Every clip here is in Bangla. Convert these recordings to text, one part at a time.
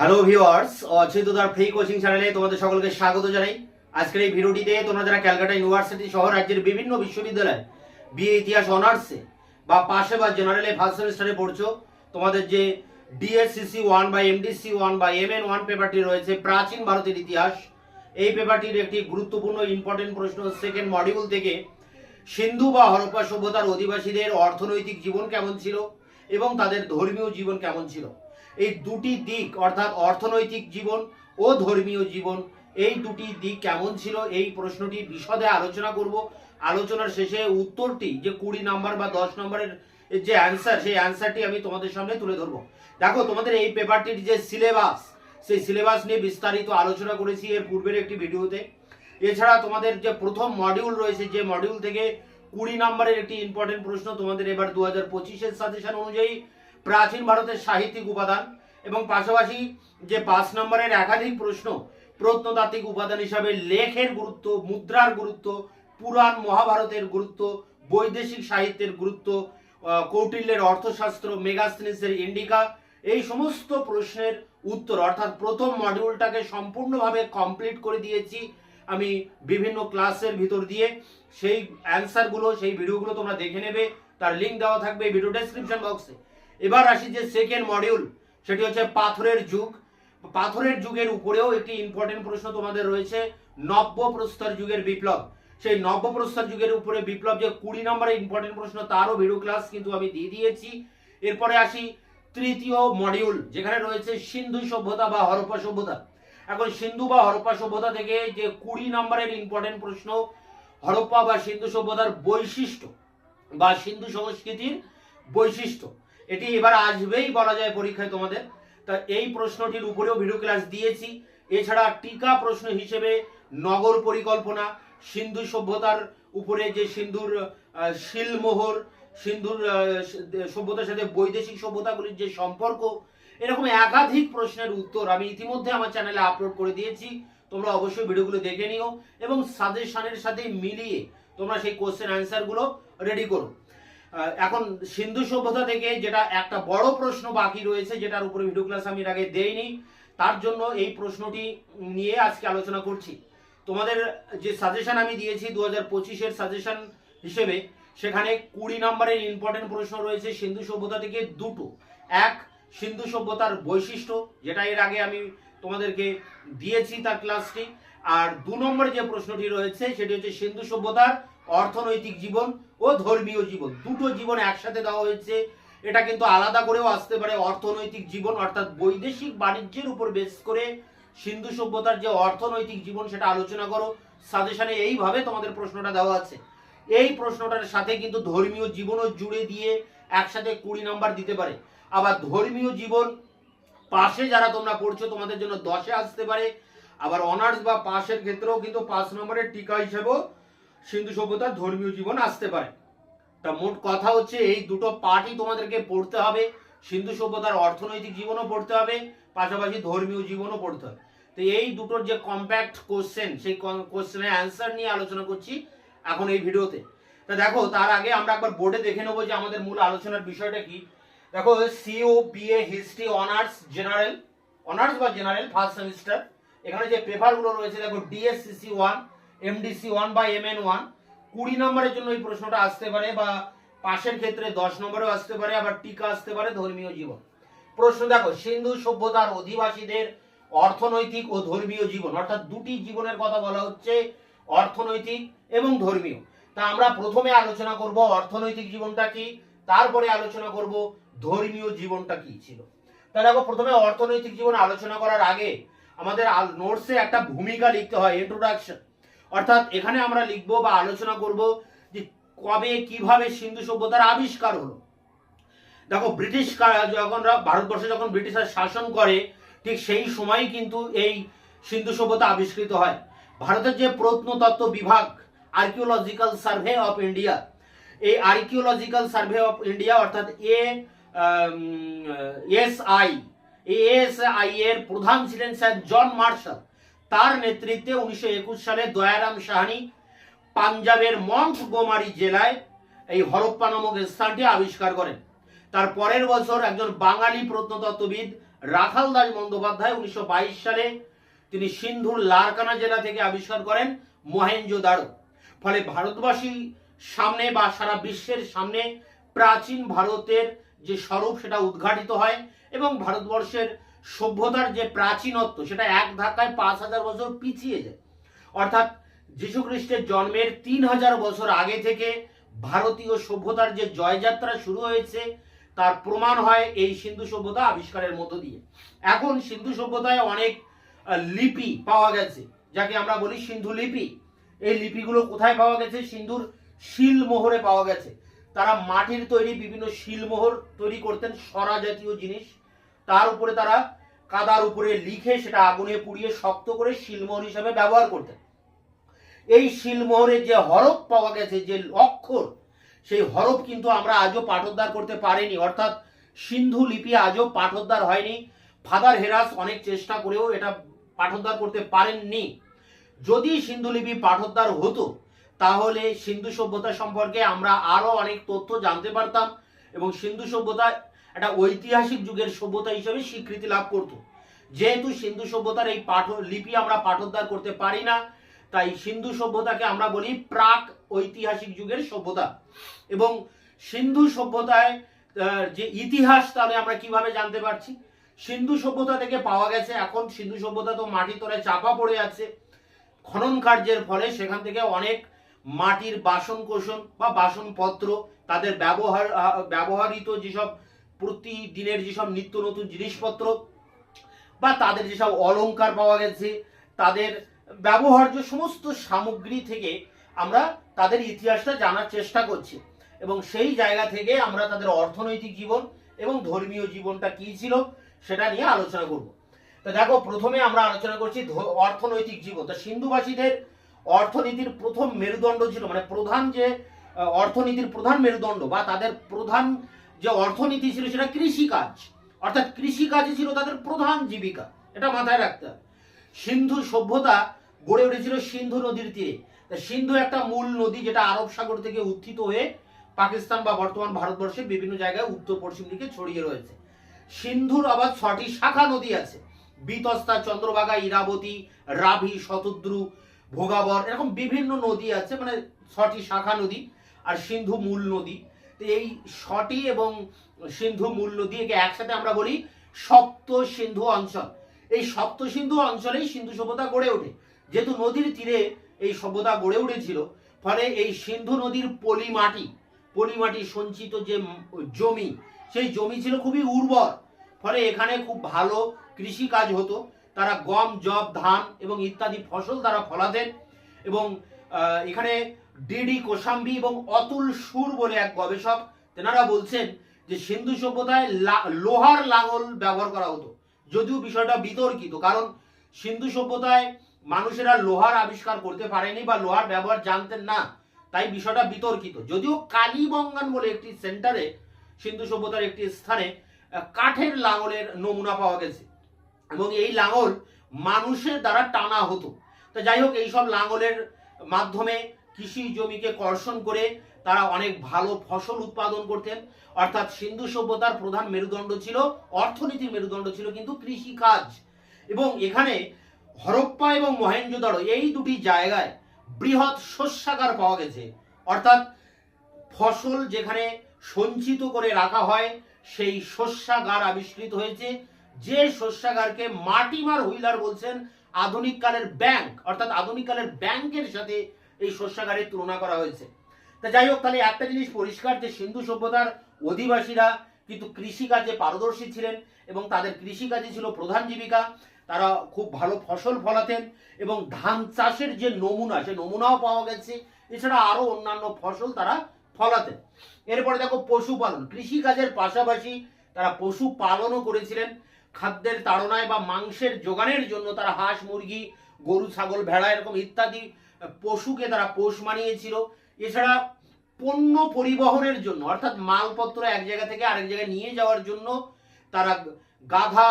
হ্যালো ভিউয়ার্স, অচ্যুতদার ফ্রি কোচিং চ্যানেলে তোমাদের সকলকে স্বাগত জানাই। আজকের এই ভিডিওটিতে তোমরা যারা ক্যালকাটা ইউনিভার্সিটি সহ রাজ্যের বিভিন্ন বিশ্ববিদ্যালয় বিএ ইতিহাস অনার্সে বা পাশে বা জেনারেলে ফার্স্ট সেমিস্টারে পড়ছো, তোমাদের যে ডিএসসিসি 1 বা এমডিসি 1 বা এমএন 1 পেপারটি রয়েছে প্রাচীন ভারতের ইতিহাস, এই পেপারটির একটি গুরুত্বপূর্ণ ইম্পর্টেন্ট প্রশ্ন সেকেন্ড মডিউল থেকে সিন্ধু বা হরপ্পা সভ্যতার অধিবাসীদের অর্থনৈতিক জীবন কেমন ছিল এবং তাদের ধর্মীয় জীবন কেমন ছিল। এই দুটি দিক অর্থাৎ অর্থনৈতিক জীবন ও ধর্মীয় জীবন, এই দুটি দিক কেমন ছিল এই প্রশ্নটি বিশদে আলোচনা করব। আলোচনার শেষে উত্তরটি যে 20 নম্বর বা 10 নম্বরের যে অ্যান্সার, সেই অ্যান্সারটি আমি তোমাদের সামনে তুলে ধরবো। দেখো, তোমাদের এই পেপারটির যে সিলেবাস, সেই সিলেবাস নিয়ে বিস্তারিত আলোচনা করেছি এর পূর্বের একটি ভিডিওতে। এছাড়া তোমাদের যে প্রথম মডিউল রয়েছে, যে মডিউল থেকে 20 নম্বরের একটি ইম্পর্টেন্ট প্রশ্ন তোমাদের এবার 2025-এর সাজেশন অনুযায়ী প্রাচীন ভারতের সাহিত্যিক উপাদান, এবং পাশাপাশি যে 5 নম্বরের একাধিক প্রশ্ন প্রত্নতাত্ত্বিক উপাদান হিসাবে লেখের গুরুত্ব, মুদ্রার গুরুত্ব, পুরাণ মহাভারতের গুরুত্ব, বৈদেশিক সাহিত্যের গুরুত্ব, কৌটিল্যের অর্থশাস্ত্র, মেগাস্থিনিসের ইন্ডিকা, এই সমস্ত প্রশ্নের উত্তর অর্থাৎ প্রথম মডিউলটাকে সম্পূর্ণভাবে কমপ্লিট করে দিয়েছি আমি বিভিন্ন ক্লাসের ভিতর দিয়ে। সেই অ্যান্সারগুলো, সেই ভিডিওগুলো তোমরা দেখে নেবে, তার লিঙ্ক দেওয়া থাকবে এই ভিডিও ডেসক্রিপশন বক্সে। এবার আসি যে সেকেন্ড মডিউল, সেটি হচ্ছে পাথরের যুগ। পাথরের যুগের উপরেও একটি ইম্পর্টেন্ট প্রশ্ন তোমাদের রয়েছে, নব্যপ্রস্তর যুগের বিপ্লব। সেই নব্যপ্রস্তর যুগের উপরে বিপ্লব যে 20 নম্বরের ইম্পর্টেন্ট প্রশ্ন, তারও ভিডিও ক্লাস কিন্তু আমি দিয়ে দিয়েছি। এরপরে আসি তৃতীয় মডিউল, যেখানে রয়েছে সিন্ধু সভ্যতা বা হরপ্পা সভ্যতা। এখন সিন্ধু বা হরপ্পা সভ্যতা থেকে যে 20 নম্বরের ইম্পর্টেন্ট প্রশ্ন, হরপ্পা বা সিন্ধু সভ্যতার বৈশিষ্ট্য বা সিন্ধু সংস্কৃতির বৈশিষ্ট্য, এটি এবার আসবেই বলা যায় পরীক্ষায় তোমাদের। তা এই প্রশ্নটির উপরেও ভিডিও ক্লাস দিয়েছি। এছাড়া টিকা প্রশ্ন হিসেবে নগর পরিকল্পনা, সিন্ধু সভ্যতার উপরে যে সিন্ধুর শিলমোহর, সিন্ধুর সভ্যতার সাথে বৈদেশিক সভ্যতাগুলির যে সম্পর্ক, এরকম একাধিক প্রশ্নের উত্তর আমি ইতিমধ্যে আমার চ্যানেলে আপলোড করে দিয়েছি। তোমরা অবশ্যই ভিডিওগুলো দেখে নিও এবং সাজেশনের সাথে মিলিয়ে তোমরা সেই কোশ্চেন অ্যান্সারগুলো রেডি করো। এখন সিন্ধু সভ্যতা থেকে যেটা একটা বড় প্রশ্ন বাকি রয়েছে, যেটার উপরে ভিডিও ক্লাস আমি এর আগে দেইনি, তার জন্য এই প্রশ্নটি নিয়ে আজকে আলোচনা করছি। তোমাদের যে সাজেশন আমি দিয়েছি 2025-এর সাজেশন হিসেবে, সেখানে 20 নম্বরের ইম্পর্টেন্ট প্রশ্ন রয়েছে সিন্ধু সভ্যতা থেকে দুটো। এক, সিন্ধু সভ্যতার বৈশিষ্ট্য, যেটা এর আগে আমি তোমাদেরকে দিয়েছি তার ক্লাসটি। আর 2 নম্বরে যে প্রশ্নটি রয়েছে সেটি হচ্ছে সিন্ধু সভ্যতার অর্থনৈতিক জীবন ও ধর্মীয় জীবন। দুটো জীবন একসাথে দেওয়া হয়েছে। এটা কিন্তু আলাদা করেও আসতে পারে। অর্থনৈতিক জীবন অর্থাৎ বৈদেশিক বাণিজ্যের উপর বেস করে সিন্ধু সভ্যতার যে অর্থনৈতিক জীবন, সেটা আলোচনা করো। সাজেশনে এইভাবে তোমাদের প্রশ্নটা দেওয়া আছে। এই প্রশ্নটার সাথে কিন্তু ধর্মীয় জীবনও জুড়ে দিয়ে একসাথে 20 নাম্বার দিতে পারে। আবার ধর্মীয় জীবন পাশে যারা তোমরা পড়ছো, তোমাদের জন্য 10-এ আসতে পারে। আবার অনার্স বা পাশের ক্ষেত্রেও কিন্তু 5 নম্বরের টিকা হিসেবেও সিন্ধু সভ্যতার ধর্মীয় জীবন আসতে পারে। তা মোট কথা হচ্ছে এই দুটো পার্টই তোমাদেরকে পড়তে হবে। সিন্ধু সভ্যতার অর্থনৈতিক জীবনও পড়তে হবে, পাশাপাশি ধর্মীয় জীবনও পড়তে হবে। তো এই দুটোর যে কম্প্যাক্ট কোশ্চেন, সেই কোশ্চেনের অ্যান্সার নিয়ে আলোচনা করছি এখন এই ভিডিওতে। তা দেখো, তার আগে আমরা একবার বোর্ডে দেখে নেবো যে আমাদের মূল আলোচনার বিষয়টা কি। দেখো, সিও BA history honours general, honours বা জেনারেল ফার্স্ট সেমিস্টার, এখানে যে পেপারগুলো রয়েছে দেখো, ডিএসসিসি 1, এমডিসি 1 বা এমএন 1, 20 নম্বরের জন্য এই প্রশ্নটা আসতে পারে, বা পাশের ক্ষেত্রে 10 নম্বরেও আসতে পারে, আবার টিকা আসতে পারে ধর্মীয় জীবন। প্রশ্ন দেখো, সিন্ধু সভ্যতার অধিবাসীদের অর্থনৈতিক ও ধর্মীয় জীবন, অর্থাৎ দুটি জীবনের কথা বলা হচ্ছে, অর্থনৈতিক এবং ধর্মীয়। তা আমরা প্রথমে আলোচনা করব অর্থনৈতিক জীবনটা কি, তারপরে আলোচনা করব ধর্মীয় জীবনটা কি ছিল। তা দেখো, প্রথমে অর্থনৈতিক জীবন আলোচনা করার আগে আমাদের নোটসে একটা ভূমিকা লিখতে হয়, ইন্ট্রোডাকশন। অর্থাৎ এখানে আমরা লিখবো বা আলোচনা করব যে কবে কিভাবে সিন্ধু সভ্যতার আবিষ্কার হলো। দেখো, ব্রিটিশ যখন ভারতবর্ষে যখন ব্রিটিশরা শাসন করে, ঠিক সেই সময়ই কিন্তু এই সিন্ধু সভ্যতা আবিষ্কৃত হয়। ভারতের যে প্রত্নতত্ত্ব বিভাগ, আর্কিওলজিক্যাল সার্ভে অফ ইন্ডিয়া, এই আর্কিওলজিক্যাল সার্ভে অফ ইন্ডিয়া অর্থাৎ এএসআই, এই এএসআই এর প্রধান ছিলেন স্যার জন মার্শাল। তার নেতৃত্বে 1921 সালে দয়ারাম সাহানি পাঞ্জাবের মন্টগোমারি জেলায় এই হরপ্পা নামক স্থানটি আবিষ্কার করেন। তার পরের বছর একজন বাঙালি প্রত্নতত্ত্ববিদ রাখাল দাস বন্দ্যোপাধ্যায় 1922 সালে তিনি সিন্ধুর লারকানা জেলা থেকে আবিষ্কার করেন মহেঞ্জোদারো। ফলে ভারতবাসী সামনে বা সারা বিশ্বের সামনে প্রাচীন ভারতের যে স্বরূপ সেটা উদ্ঘাটিত হয় এবং ভারতবর্ষের সভ্যতার যে প্রাচীনত্ব সেটা এক ধাক্কায় 5000 বছর পিছিয়ে যায়। অর্থাৎ যীশু খ্রিস্টের জন্মের 3000 বছর আগে থেকে ভারতীয় সভ্যতার যে জয়যাত্রা শুরু হয়েছে তার প্রমাণ হয় এই সিন্ধু সভ্যতা আবিষ্কারের মধ্য দিয়ে। এখন সিন্ধু সভ্যতায় অনেক লিপি পাওয়া গেছে, যাকে আমরা বলি সিন্ধু লিপি। এই লিপিগুলো কোথায় পাওয়া গেছে? সিন্ধুর শিলমোহরে পাওয়া গেছে। তারা মাটির তৈরি বিভিন্ন শিলমোহর তৈরি করতেন, সরা জাতীয় জিনিস, তার উপরে তারা কাদার উপরে লিখে সেটা আগুনে পুড়িয়ে শক্ত করে শিলমোহর হিসাবে ব্যবহার করতেন। এই শিলমোহরে যে হরফ পাওয়া গেছে, যে অক্ষর, সেই হরফ কিন্তু আমরা আজও পাঠোদ্ধার করতে পারিনি। অর্থাৎ সিন্ধু লিপি আজও পাঠোদ্ধার হয়নি। ফাদার হেরাস অনেক চেষ্টা করেও এটা পাঠোদ্ধার করতে পারেননি। যদি সিন্ধু লিপি পাঠোদ্ধার হতো তাহলে সিন্ধু সভ্যতা সম্পর্কে আমরা আরো অনেক তথ্য জানতে পারতাম এবং সিন্ধু সভ্যতা একটা ঐতিহাসিক যুগের সভ্যতা হিসেবে স্বীকৃতি লাভ করত। যেহেতু সিন্ধু সভ্যতার এই লিপি আমরা পাঠোদ্ধার করতে পারি না, তাই সিন্ধু সভ্যতাকে আমরা বলি প্রাক ঐতিহাসিক যুগের সভ্যতা। এবং সিন্ধু সভ্যতায় যে ইতিহাস, তাহলে আমরা কিভাবে জানতে পারছি? সিন্ধু সভ্যতা থেকে পাওয়া গেছে, এখন সিন্ধু সভ্যতা তো মাটির তলায় চাপা পড়ে আছে। খনন কার্যের ফলে সেখান থেকে অনেক মাটির বাসন কোসন বা বাসনপত্র, তাদের ব্যবহৃত যেসব প্রতিদিনের যেসব নিত্য নতুন জিনিসপত্র বা তাদের যেসব অলংকার পাওয়া গেছে, তাদের ব্যবহার্য সমস্ত সামগ্রী থেকে আমরা তাদের ইতিহাসটা জানার চেষ্টা করছি এবং সেই জায়গা থেকে আমরা তাদের অর্থনৈতিক জীবন এবং ধর্মীয় জীবনটা কি ছিল সেটা নিয়ে আলোচনা করব। তো দেখো, প্রথমে আমরা আলোচনা করছি অর্থনৈতিক জীবন। তো সিন্ধুবাসীদের অর্থনীতির প্রথম মেরুদণ্ড ছিল, মানে প্রধান যে অর্থনীতির প্রধান মেরুদণ্ড বা তাদের প্রধান যে অর্থনীতি ছিল সেটা কৃষিকাজ। অর্থাৎ কৃষিকাজই ছিল তাদের প্রধান জীবিকা, এটা মাথায় রাখতে হবে। সিন্ধু সভ্যতা গড়ে উঠেছিল সিন্ধু নদীর তীরে। সিন্ধু একটা মূল নদী যেটা আরব সাগর থেকে উত্থিত হয়ে পাকিস্তান বা বর্তমান ভারতবর্ষের বিভিন্ন জায়গায় উত্তর পশ্চিম দিকে ছড়িয়ে রয়েছে। সিন্ধুর আবার 6টি শাখা নদী আছে, বিতস্তা, চন্দ্রভাগা, ইরাবতী, রাভি, শতদ্রু, ভোগাবর, এরকম বিভিন্ন নদী আছে, মানে 6টি শাখা নদী আর সিন্ধু মূল নদী। তো এই 6টি এবং সিন্ধু মূল নদী একে একসাথে আমরা বলি সপ্ত সিন্ধু অঞ্চল। এই সপ্ত সিন্ধু অঞ্চলেই সিন্ধু সভ্যতা গড়ে ওঠে। যেহেতু নদীর তীরে এই সভ্যতা গড়ে উঠেছিল, ফলে এই সিন্ধু নদীর পলিমাটি সঞ্চিত যে জমি, সেই জমি ছিল খুবই উর্বর। ফলে এখানে খুব ভালো কৃষি কাজ হতো। তারা গম, যব, ধান এবং ইত্যাদি ফসল তারা ফলাতেন। এবং এখানে ডিডি কোশাম্বি এবং অতুল সুর বলে এক গবেষক, তেনারা বলছেন যে সিন্ধু সভ্যতায় লোহার লাঙল ব্যবহার করা হতো। যদিও বিষয়টা বিতর্কিত, কারণ সিন্ধু সভ্যতায় মানুষেরা লোহার আবিষ্কার করতে পারেনি বা লোহার ব্যবহার জানতেন না, তাই বিষয়টা বিতর্কিত। যদিও কালীবঙ্গান বলে একটি সেন্টারে, সিন্ধু সভ্যতার একটি স্থানে কাঠের লাঙলের নমুনা পাওয়া গেছে এবং এই লাঙল মানুষের দ্বারা টানা হতো। তো যাই হোক, এইসব লাঙলের মাধ্যমে কৃষি জমিকে কর্ষণ করে তারা অনেক ভালো ফসল উৎপাদন করতেন। অর্থাৎ সিন্ধু সভ্যতার প্রধান মেরুদণ্ড ছিল, অর্থনীতির মেরুদণ্ড ছিল কিন্তু কৃষিকাজ। এবং এখানে হরপ্পা এবং মহেঞ্জোদারো এই দুটি জায়গায় বৃহৎ শস্যাগার পাওয়া গেছে। অর্থাৎ ফসল যেখানে সঞ্চিত করে রাখা হয় সেই শস্যাগার আবিষ্কৃত হয়েছে, যে শস্যাগারকে মার্টিমার হুইলার বলছেন আধুনিক কালের ব্যাংক। অর্থাৎ আধুনিক কালের ব্যাংকের সাথে এই শস্যাগারের তুলনা করা হয়েছে। তা যাই হোক, তাহলে একটা জিনিস পরিষ্কার যে সিন্ধু সভ্যতার অধিবাসীরা কিন্তু কৃষিকাজে পারদর্শী ছিলেন এবং তাদের কৃষিকাজই ছিল প্রধান জীবিকা। তারা খুব ভালো ফসল ফলাতেন এবং ধান চাষের যে নমুনা, সে নমুনাও পাওয়া গেছে। এছাড়া আরো অন্যান্য ফসল তারা ফলাতেন। এরপরে দেখো, পশুপালন। কৃষিকাজের পাশাপাশি তারা পশু পালনও করেছিলেন। খাদ্যের তাড়নায় বা মাংসের যোগানের জন্য তারা হাঁস, মুরগি, গরু, ছাগল, ভেড়া এরকম ইত্যাদি পশুকে তারা পোষ মানিয়েছিল। এছাড়া পণ্য পরিবহনের জন্য, অর্থাৎ মালপত্র এক জায়গা থেকে আরেক জায়গায় নিয়ে যাওয়ার জন্য তারা গাধা,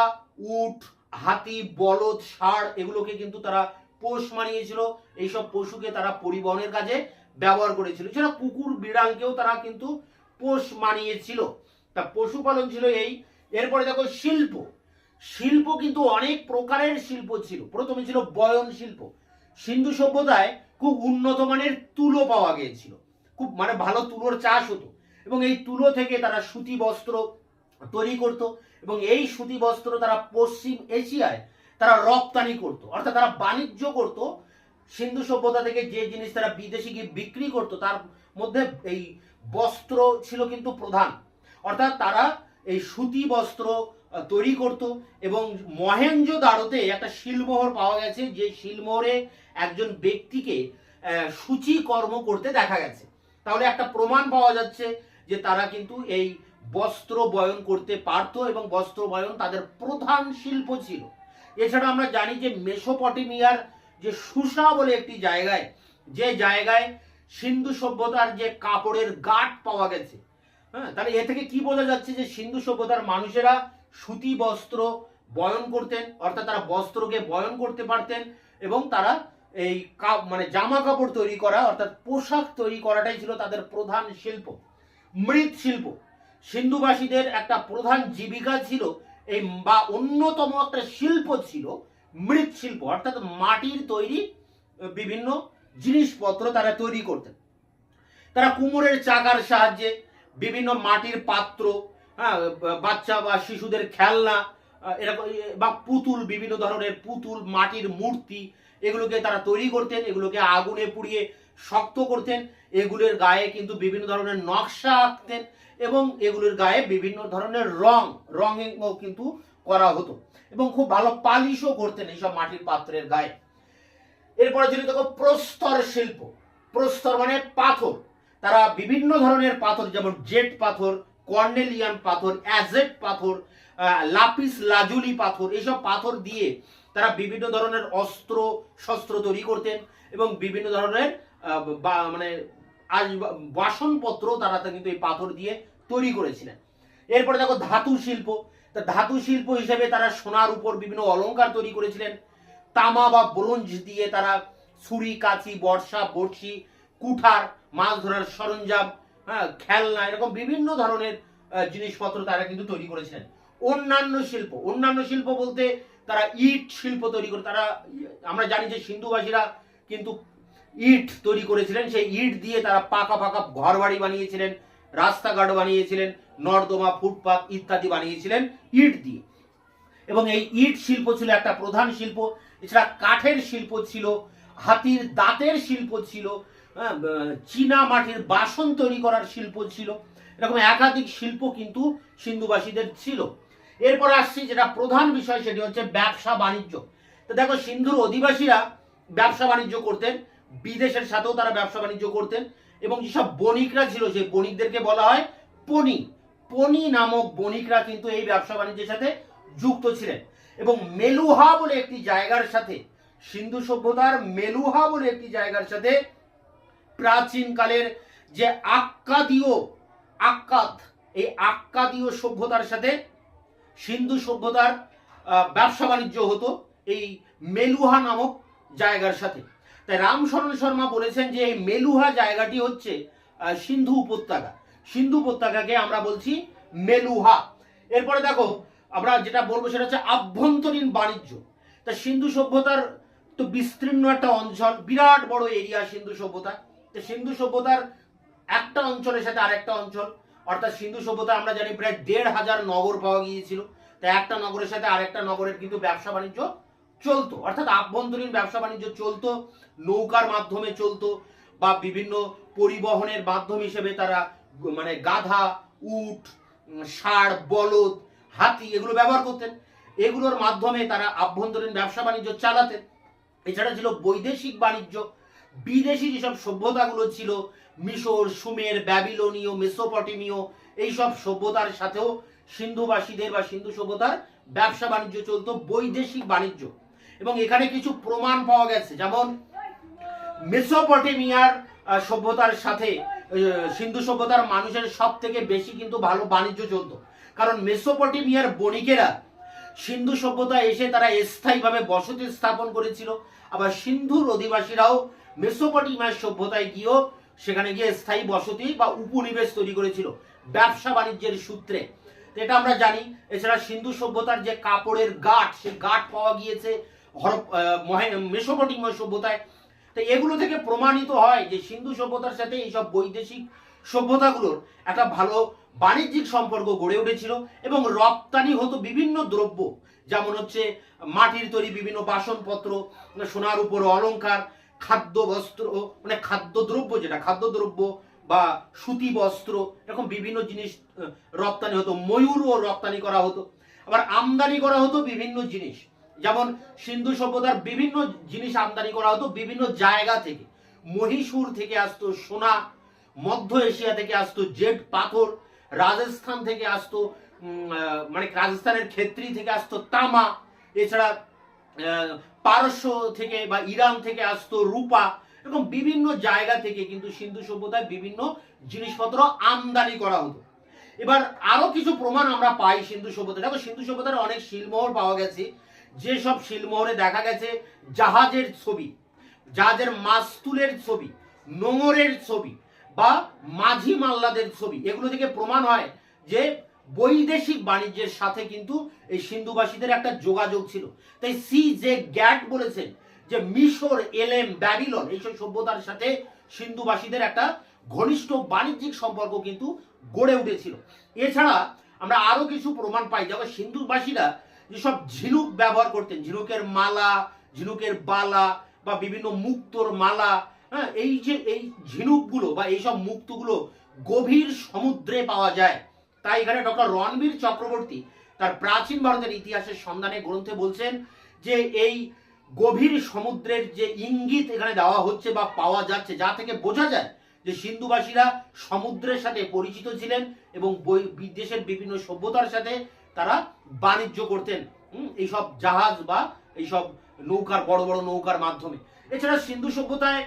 উট, হাতি, বলদ, ষাঁড় এগুলোকে কিন্তু তারা পোষ মানিয়েছিল। এইসব পশুকে তারা পরিবহনের কাজে ব্যবহার করেছিল। এছাড়া কুকুর, বিড়ালকেও তারা কিন্তু পোষ মানিয়েছিল। তা পশুপালন ছিল এই। এরপরে দেখো, শিল্প কিন্তু অনেক প্রকারের শিল্প ছিল। প্রথমে ছিল বয়ন শিল্প। সিন্ধু সভ্যতায় খুব উন্নত মানের তুলো পাওয়া গিয়েছিল, খুব মানে ভালো তুলোর চাষ হতো, এবং এই তুলো থেকে তারা সুতি বস্ত্র তৈরি করত, এবং এই সুতি বস্ত্র তারা পশ্চিম এশিয়ায় তারা রপ্তানি করত, অর্থাৎ তারা বাণিজ্য করত। সিন্ধু সভ্যতা থেকে যে জিনিস তারা বিদেশে গিয়ে বিক্রি করত তার মধ্যে এই বস্ত্র ছিল কিন্তু প্রধান। অর্থাৎ তারা এই সুতি বস্ত্র তৈরি করত। এবং মহেঞ্জোদারোতে একটা শিলমোহর পাওয়া গেছে, যে শিলমোহরে একজন ব্যক্তিকে সূচি কর্ম করতে দেখা গেছে। তাহলে একটা প্রমাণ পাওয়া যাচ্ছে যে তারা কিন্তু এই বস্ত্র বয়ন করতে পারত, এবং বস্ত্র বয়ন তাদের প্রধান শিল্প ছিল। এছাড়া আমরা জানি যে মেসোপটেমিয়ার যে সুসা বলে একটি জায়গায়, যে জায়গায় সিন্ধু সভ্যতার যে কাপড়ের গাঁট পাওয়া গেছে, হ্যাঁ, তাহলে এ থেকে কি বোঝা যাচ্ছে যে সিন্ধু সভ্যতার মানুষেরা সুতি বস্ত্র বয়ন করতেন, অর্থাৎ তারা বস্ত্রকে বয়ন করতে পারতেন, এবং তারা এই মানে জামা কাপড় তৈরি করা অর্থাৎ পোশাক তৈরি করাটাই ছিল তাদের প্রধান শিল্প। মৃৎ শিল্প সিন্ধুবাসীদের একটা প্রধান জীবিকা ছিল, এই বা অন্যতম একটা শিল্প ছিল মৃৎ শিল্প, অর্থাৎ মাটির তৈরি বিভিন্ন জিনিসপত্র তারা তৈরি করতেন। তারা কুমোরের চাকার সাহায্যে বিভিন্ন মাটির পাত্র, হ্যাঁ, বাচ্চা বা শিশুদের খেলনা, এরকম বা পুতুল, বিভিন্ন ধরনের পুতুল, মাটির মূর্তি, এগুলোকে তারা তৈরি করতেন, এগুলোকে আগুনে পুড়িয়ে শক্ত করতেন, এগুলোর গায়ে কিন্তু বিভিন্ন ধরনের নকশা আঁকতেন, এবং এগুলোর গায়ে বিভিন্ন ধরনের রঙও কিন্তু করা হতো, এবং খুব ভালো পালিশও করতেন এইসব মাটির পাত্রের গায়ে। এরপরে যদি দেখো প্রস্তর শিল্প, প্রস্তর মানে পাথর। তারা বিভিন্ন ধরনের পাথর, যেমন জেট পাথর, কর্নেলিয়ান পাথর, অ্যাজেট পাথর, লাপিস লাজুলি পাথর, এইসব পাথর দিয়ে তারা বিভিন্ন ধরনের অস্ত্র শস্ত্র তৈরি করতেন, এবং বিভিন্ন ধরনের মানে বাসনপত্র তারা কিন্তু এই পাথর দিয়ে তৈরি করেছিলেন। এরপরে দেখো ধাতু শিল্প। তা ধাতু শিল্প হিসেবে তারা সোনার উপর বিভিন্ন অলংকার তৈরি করেছিলেন। তামা বা ব্রোঞ্জ দিয়ে তারা ছুরি, কাঁচি, বর্ষা, বড়শি, কুঠার, মাছ ধরার সরঞ্জাম, হ্যাঁ, খেলনা, এরকম বিভিন্ন ধরনের জিনিসপত্র তারা কিন্তু তৈরি করেছিলেন। অন্যান্য শিল্প বলতে তারা ইট শিল্প তৈরি করে। তারা, আমরা জানি যে সিন্ধুবাসীরা কিন্তু ইট তৈরি করেছিলেন, সেই ইট দিয়ে তারা পাকা পাকা ঘর বাড়ি বানিয়েছিলেন, রাস্তাঘাট বানিয়েছিলেন, নর্দমা, ফুটপাত ইত্যাদি বানিয়েছিলেন ইট দিয়ে। এবং এই ইট শিল্প ছিল একটা প্রধান শিল্প। এছাড়া কাঠের শিল্প ছিল, হাতির দাঁতের শিল্প ছিল, চীনা মাটির বাসন তৈরি করার শিল্প ছিল। এরকম একাধিক শিল্প কিন্তু সিন্ধুবাসীদের ছিল। এরপর আসছি যেটা প্রধান বিষয়, সেটি হচ্ছে ব্যবসা বাণিজ্য। তো দেখো, সিন্ধুর অধিবাসীরা ব্যবসা বাণিজ্য করতেন, বিদেশের সাথেও তারা ব্যবসা বাণিজ্য করতেন, এবং যেসব বণিকরা ছিল সেই বণিকদেরকে বলা হয় পণি নামক বণিকরা কিন্তু এই ব্যবসা বাণিজ্যের সাথে যুক্ত ছিলেন। এবং মেলুহা বলে একটি জায়গার সাথে, সিন্ধু সভ্যতার মেলুহা বলে একটি জায়গার সাথে প্রাচীনকালের যে এই আক্কাদীয় সভ্যতার সাথে সিন্ধু সভ্যতার ব্যবসা বাণিজ্য হতো এই মেলুহা নামক জায়গার সাথে। তাই রামশরণ শর্মা বলেছেন যে এই মেলুহা জায়গাটি হচ্ছে সিন্ধু উপত্যকা। সিন্ধু উপত্যকাকে আমরা বলছি মেলুহা। এরপরে দেখো, আমরা যেটা বলবো সেটা হচ্ছে আভ্যন্তরীণ বাণিজ্য। তা সিন্ধু সভ্যতার তো বিস্তীর্ণ একটা অঞ্চল, বিরাট বড় এরিয়া সিন্ধু সভ্যতা। তো সিন্ধু সভ্যতার একটা অঞ্চলের সাথে আরেকটা অঞ্চল, অর্থাৎ সিন্ধু সভ্যতা আমরা জানি প্রায় ১,৫০০ নগর পাওয়া গিয়েছিল। তাই একটা নগরের সাথে আরেকটা নগরের কিন্তু ব্যবসা বাণিজ্য চলতো, অর্থাৎ আভ্যন্তরীণ ব্যবসা বাণিজ্য চলতো, নৌকার মাধ্যমে চলতো, বা বিভিন্ন পরিবহনের মাধ্যম হিসেবে তারা মানে গাধা, উট, ষাঁড়, বলদ, হাতি এগুলো ব্যবহার করতেন। এগুলোর মাধ্যমে তারা আভ্যন্তরীণ ব্যবসা বাণিজ্য চালাতেন। এছাড়া ছিল বৈদেশিক বাণিজ্য। বিদেশি যেসব সভ্যতাগুলো ছিল, মিশর, সুমের, ব্যাবিলনীয়, মেসোপটেমীয়, এইসব সভ্যতার সাথেও সিন্ধুবাসীদের বা সিন্ধু সভ্যতার ব্যবসা বাণিজ্য চলতো, বৈদেশিক বাণিজ্য। এবং এখানে কিছু প্রমাণ পাওয়া গেছে, যেমন মেসোপটেমিয়ার সভ্যতার সাথে সিন্ধু সভ্যতার মানুষের সব থেকে বেশি কিন্তু ভালো বাণিজ্য চলতো, কারণ মেসোপটেমিয়ার বণিকেরা সিন্ধু সভ্যতায় এসে তারা স্থায়ীভাবে বসতি স্থাপন করেছিল, আবার সিন্ধুর অধিবাসীরাও মেসোপটেমিয়ার সভ্যতায় গিয়েও সেখানে গিয়ে স্থায়ী বসতি বা উপনিবেশ তৈরি করেছিল ব্যবসা বাণিজ্যের সূত্রে। তো এটা আমরা জানি। এছাড়া সিন্ধু সভ্যতার যে কাপড়ের গাঁট, সে গাঁট পাওয়া গিয়েছে মেসোপটেমীয় সভ্যতায়। তো এগুলো থেকে প্রমাণিত হয় যে সিন্ধু সভ্যতার সাথে এইসব বৈদেশিক সভ্যতাগুলোর একটা ভালো বাণিজ্যিক সম্পর্ক গড়ে উঠেছিল এবং রপ্তানি হতো বিভিন্ন দ্রব্য, যেমন হচ্ছে মাটির তৈরি বিভিন্ন বাসনপত্র, সোনার উপর অলংকার, খাদ্য বস্ত্র, মানে খাদ্যদ্রব্য, যেটা খাদ্যদ্রব্য বা সুতি বস্ত্র, এরকম বিভিন্ন জিনিস রপ্তানি হতো। ময়ূরও রপ্তানি করা হতো। আবার আমদানি করা হতো বিভিন্ন জিনিস, যেমন সিন্ধু সভ্যতার বিভিন্ন জিনিস আমদানি করা হতো বিভিন্ন জায়গা থেকে। মহীশূর থেকে আসতো সোনা, মধ্য এশিয়া থেকে আসতো জেড পাথর, রাজস্থান থেকে আসতো মানে রাজস্থানের ক্ষেত্রী থেকে আসতো তামা, এছাড়া পারস্য থেকে বা ইরান থেকে আসতো রূপা। এরকম বিভিন্ন জায়গা থেকে কিন্তু সিন্ধু সভ্যতায় বিভিন্ন জিনিসপত্র আমদানি করা হতো। এবার আরো কিছু প্রমাণ আমরা পাই সিন্ধু সভ্যতা। দেখো, সিন্ধু সভ্যতার অনেক শিলমোহর পাওয়া গেছে, যেসব শিলমোহরে দেখা গেছে জাহাজের ছবি, জাহাজের মাস্তুলের ছবি, নোঙরের ছবি বা মাঝি মাল্লাদের ছবি, এগুলো থেকে প্রমাণ হয় যে বৈদেশিক বাণিজ্যের সাথে কিন্তু এই সিন্ধুবাসীদের একটা যোগাযোগ ছিল। তাই সি জে গ্যাট বলেছেন যে মিশর, এলেম, ব্যাবিলন এইসব সভ্যতার সাথে সিন্ধুবাসীদের একটা ঘনিষ্ঠ বাণিজ্যিক সম্পর্ক কিন্তু গড়ে উঠেছিল। এছাড়া আমরা আরো কিছু প্রমাণ পাই, যেমন সিন্ধুবাসীরা যেসব ঝিনুক ব্যবহার করতেন, ঝিনুকের মালা, ঝিনুকের বালা বা বিভিন্ন মুক্তোর মালা, হ্যাঁ, এই যে এই ঝিনুকগুলো বা এইসব মুক্তগুলো গভীর সমুদ্রে পাওয়া যায়। তাই এখানে ডক্টর রণবীর চক্রবর্তী তার প্রাচীন ভারতের ইতিহাসের সন্ধানে গ্রন্থে বলছেন যে এই গভীর সমুদ্রের যে ইঙ্গিত এখানে দেওয়া হচ্ছে বা পাওয়া যাচ্ছে, যা থেকে বোঝা যায় যে সিন্ধুবাসীরা সমুদ্রের সাথে পরিচিত ছিলেন এবং বিদেশের বিভিন্ন সভ্যতার সাথে তারা বাণিজ্য করতেন এইসব জাহাজ বা এইসব নৌকার, বড় বড় নৌকার মাধ্যমে। এছাড়া সিন্ধু সভ্যতায়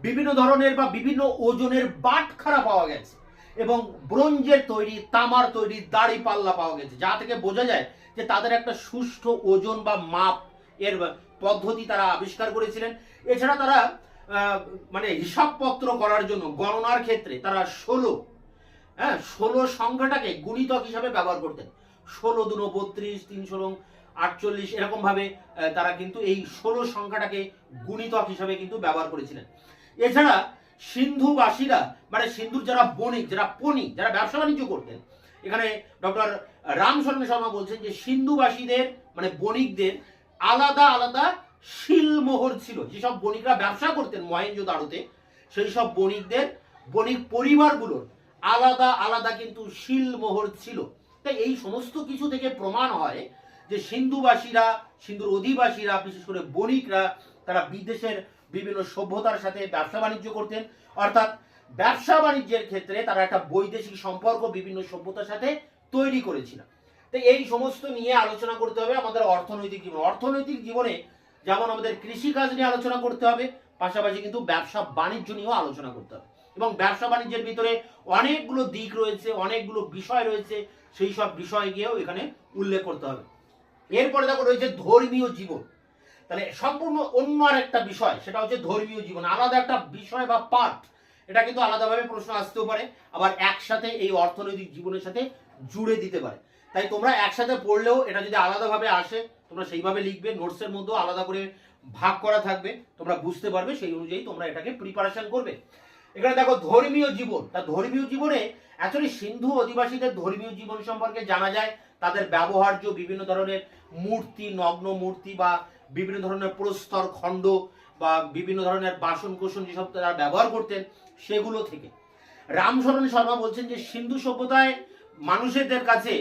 বিভিন্ন ধরনের বা বিভিন্ন ওজনের বাটখারা পাওয়া গেছে এবং ব্রোঞ্জের তৈরি, তামার তৈরি দাড়ি পাল্লা পাওয়া গেছে, যা থেকে বোঝা যায় যে তাদের একটা সুষ্ঠু ওজন বা মাপ এর পদ্ধতি তারা আবিষ্কার করেছিলেন। এছাড়া তারা মানে হিসাবপত্র করার জন্য গণনার ক্ষেত্রে তারা 16 সংখ্যাটাকে গুণিতক হিসাবে ব্যবহার করতেন। 16 দুনো 32, 3 16 48, এরকম ভাবে তারা কিন্তু এই 16 সংখ্যাটাকে গুণিতক হিসাবে কিন্তু ব্যবহার করেছিলেন। এছাড়া সিন্ধুবাসীরা মানে সিন্ধুর যারা বণিক, যারা পণি, যারা ব্যবসা বাণিজ্য করতেন, এখানে ডক্টর রামশরণ শর্মা বলছেন যে সিন্ধুবাসীদের মানে বণিকদের আলাদা আলাদা শিলমোহর ছিল। যেসব বণিকরা ব্যবসা করতেন মহেঞ্জোদারোতে, সেই সব বণিকদের, বণিক পরিবারগুলোর আলাদা আলাদা কিন্তু শিলমোহর ছিল। তাই এই সমস্ত কিছু থেকে প্রমাণ হয় যে সিন্ধুবাসীরা, সিন্ধুর অধিবাসীরা, বিশেষ করে বণিকরা, তারা বিদেশের বিভিন্ন সভ্যতার সাথে ব্যবসা বাণিজ্য করতেন। অর্থাৎ ব্যবসা বাণিজ্যের ক্ষেত্রে তারা একটা বৈদেশিক সম্পর্ক বিভিন্ন সভ্যতার সাথে তৈরি করেছিল। তো এই সমস্ত নিয়ে আলোচনা করতে হবে আমাদের অর্থনৈতিক জীবন। অর্থনৈতিক জীবনে যেমন আমাদের কৃষিকাজ নিয়ে আলোচনা করতে হবে, পাশাপাশি কিন্তু ব্যবসা বাণিজ্য নিয়েও আলোচনা করতে হবে। এবং ব্যবসা বাণিজ্যের ভিতরে অনেকগুলো দিক রয়েছে, অনেকগুলো বিষয় রয়েছে, সেই সব বিষয় গিয়েও এখানে উল্লেখ করতে হবে। এরপরে দেখো রয়েছে ধর্মীয় জীবন। তাহলে সম্পূর্ণ অন্য আর একটা বিষয়, সেটা হচ্ছে ধর্মীয় জীবন, আলাদা একটা বিষয় বা পাঠ। এটা কিন্তু আলাদাভাবে প্রশ্ন আসতেও পারে, আবার একসাথে এই অর্থনৈতিক জীবনের সাথে জুড়ে দিতে পারে। তাই তোমরা একসাথে পড়লেও এটা যদি আলাদাভাবে আসে তোমরা সেইভাবে লিখবে, নোটসের মধ্যেও আলাদা করে ভাগ করা থাকবে, তোমরা বুঝতে পারবে, সেই অনুযায়ী তোমরা এটাকে প্রিপারেশন করবে। এখানে দেখো ধর্মীয় জীবন। তা ধর্মীয় জীবনে অ্যাকচুয়ালি সিন্ধু অধিবাসীদের ধর্মীয় জীবন সম্পর্কে জানা যায় তাদের ব্যবহার্য বিভিন্ন ধরনের মূর্তি, নগ্ন মূর্তি বা বিভিন্ন ধরনের প্রস্তর খণ্ড বা বিভিন্ন ধরনের বাসন কোসন যেসব তারা ব্যবহার করতেন সেগুলো থেকে। রামশরণ শর্মা বলছেন যে সিন্ধু সভ্যতায় মানুষদের কাছে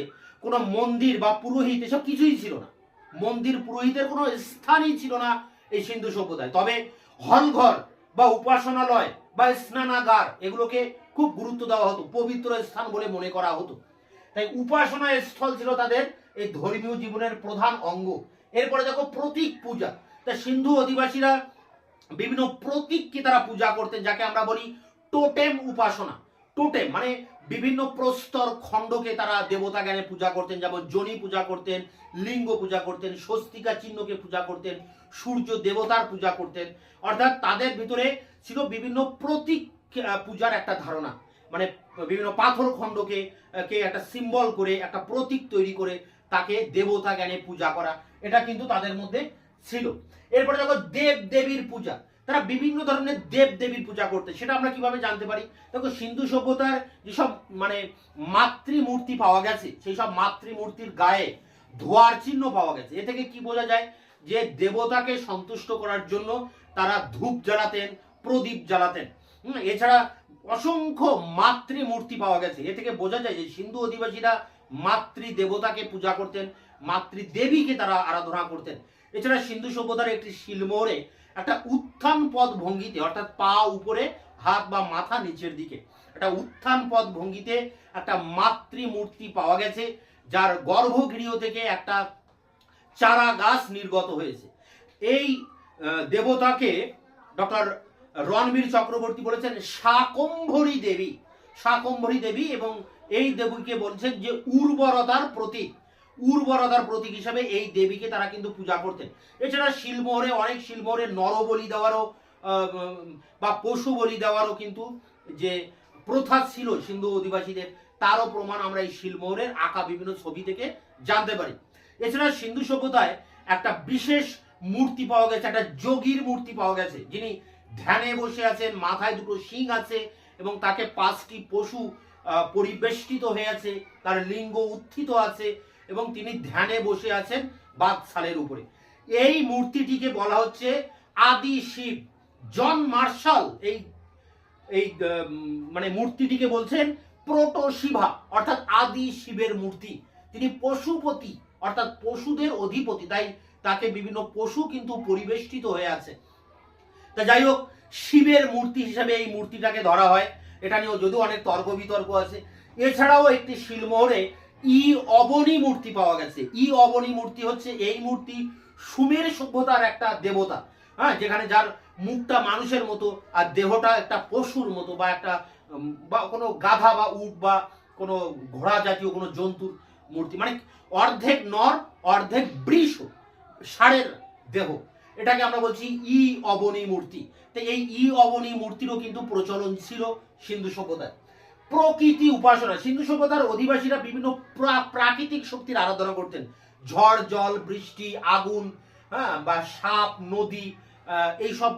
কোনো মন্দির বা পুরোহিত এসব কিছুই ছিল না। মন্দির, পুরোহিতের কোনো স্থানই ছিল না এই সিন্ধু সভ্যতায়। তবে হলঘর বা উপাসনালয় বা স্নানাগার এগুলোকে খুব গুরুত্ব দেওয়া হতো, পবিত্র স্থান বলে মনে করা হতো। তাই উপাসনা স্থল ছিল তাদের এই ধর্মীয় জীবনের প্রধান অঙ্গ। এরপরে দেখো প্রতীক পূজা। তা সিন্ধু অধিবাসীরা বিভিন্ন প্রতীককে তারা পূজা করতেন, যাকে আমরা বলি টোটেম উপাসনা। টোটেম মানে বিভিন্ন প্রস্তর খণ্ডকে তারা দেবতা জ্ঞানে পূজা করতেন, যেমন যোনি পূজা করতেন, লিঙ্গ পূজা করতেন, স্বস্তিকা চিহ্নকে পূজা করতেন, সূর্য দেবতার পূজা করতেন। অর্থাৎ তাদের ভিতরে ছিল বিভিন্ন প্রতীক পূজার একটা ধারণা, মানে বিভিন্ন পাথর খণ্ডকে একটা সিম্বল করে, একটা প্রতীক তৈরি করে তাকে দেবতা জ্ঞানে পূজা করা, এটা কিন্তু তাদের মধ্যে ছিল। এরপরে দেখো দেব দেবীর পূজা, তারা বিভিন্ন ধরনের দেব দেবীর পূজা করতে, সেটা আমরা কিভাবে জানতে পারি? দেখো সিন্ধু সভ্যতার যেসব মানে মাতৃমূর্তি পাওয়া গেছে, সেই সব মাতৃমূর্তির গায়ে ধোয়ার চিহ্ন পাওয়া গেছে। এ থেকে কি বোঝা যায়? যে দেবতাকে সন্তুষ্ট করার জন্য তারা ধূপ জ্বালাতেন, প্রদীপ জ্বালাতেন। এছাড়া অসংখ্য মাতৃমূর্তি পাওয়া গেছে। এ থেকে বোঝা যায় যে সিন্ধু অধিবাসীরা মাতৃ দেবতাকে পূজা করতেন, মাতৃদেবীকে তারা আরাধনা করতেন। এছাড়া সিন্ধু সভ্যতার একটি শিলমোহরে একটা উত্থান পদ ভঙ্গিতে, অর্থাৎ পা উপরে হাত বা মাথা নিচের দিকে, একটা উত্থান পদ ভঙ্গিতে একটা মাতৃমূর্তি পাওয়া গেছে, যার গর্ভগৃহ থেকে একটা চারা গাছ নির্গত হয়েছে। এই দেবতাকে ডক্টর রণবীর চক্রবর্তী বলেছেন শাকম্ভরী দেবী, শাকম্ভরী দেবী, এবং এই দেবীকে বলছেন যে উর্বরতার প্রতীক, উর্বরতার প্রতীক হিসাবে এই দেবীকে তারা কিন্তু পূজা করতেন। এছাড়া শিলমোহরে, অনেক শিলমোহরে নরবলি দেওয়ারও বা পশু বলি দেওয়ারও কিন্তু যে প্রথা ছিল সিন্ধু অধিবাসীদের, তারও প্রমাণ আমরা এই শিলমোহরের আঁকা বিভিন্ন ছবি থেকে জানতে পারি। এছাড়া সিন্ধু সভ্যতায় একটা বিশেষ মূর্তি পাওয়া গেছে, একটা যোগীর মূর্তি পাওয়া গেছে, যিনি ধ্যানে বসে আছেন, মাথায় দুটো শিং আছে এবং তাকে 5টি পশু পরিবেষ্টিত হয়ে আছে, তার লিঙ্গ উত্থিত আছে এবং তিনি ধ্যানে বসে আছেন বাদশালের উপরে। এই মূর্তিটিকে বলা হচ্ছে আদি শিব। জন মার্শাল এই এই মানে মূর্তিটিকে বলছেন প্রোটো শিবা, অর্থাৎ আদি শিবের মূর্তি। তিনি পশুপতি, অর্থাৎ পশুদের অধিপতি, তাই তাকে বিভিন্ন পশু কিন্তু পরিবেষ্টিত হয়ে আছে। তা যাই হোক, শিবের মূর্তি হিসাবে এই মূর্তিটাকে ধরা হয়, এটা নিয়েও যদিও অনেক তর্ক বিতর্ক আছে। এছাড়াও একটি শিলমোহরে ই অবনী মূর্তি পাওয়া গেছে। ই অবনী মূর্তি হচ্ছে এই মূর্তি সুমের সভ্যতার একটা দেবতা, হ্যাঁ, যেখানে যার মুখটা মানুষের মতো আর দেহটা একটা পশুর মতো, বা একটা বা কোনো গাধা বা উট বা কোনো ঘোড়া জাতীয় কোনো জন্তুর মূর্তি, মানে অর্ধেক নর অর্ধেক বৃষ, ষাঁড়ের দেহ, এটাকে আমরা বলছি ই অবনী মূর্তি। তো এই ই অবনী মূর্তিরও কিন্তু প্রচলন ছিল সিন্ধু সভ্যতায়। প্রকৃতি উপাসনা, সিন্ধু সভ্যতার অধিবাসীরা বিভিন্ন প্রাকৃতিক শক্তির আরাধনা করতেন। ঝড়, জল, বৃষ্টি, আগুন, হ্যাঁ, বা সাপ, নদী, এইসব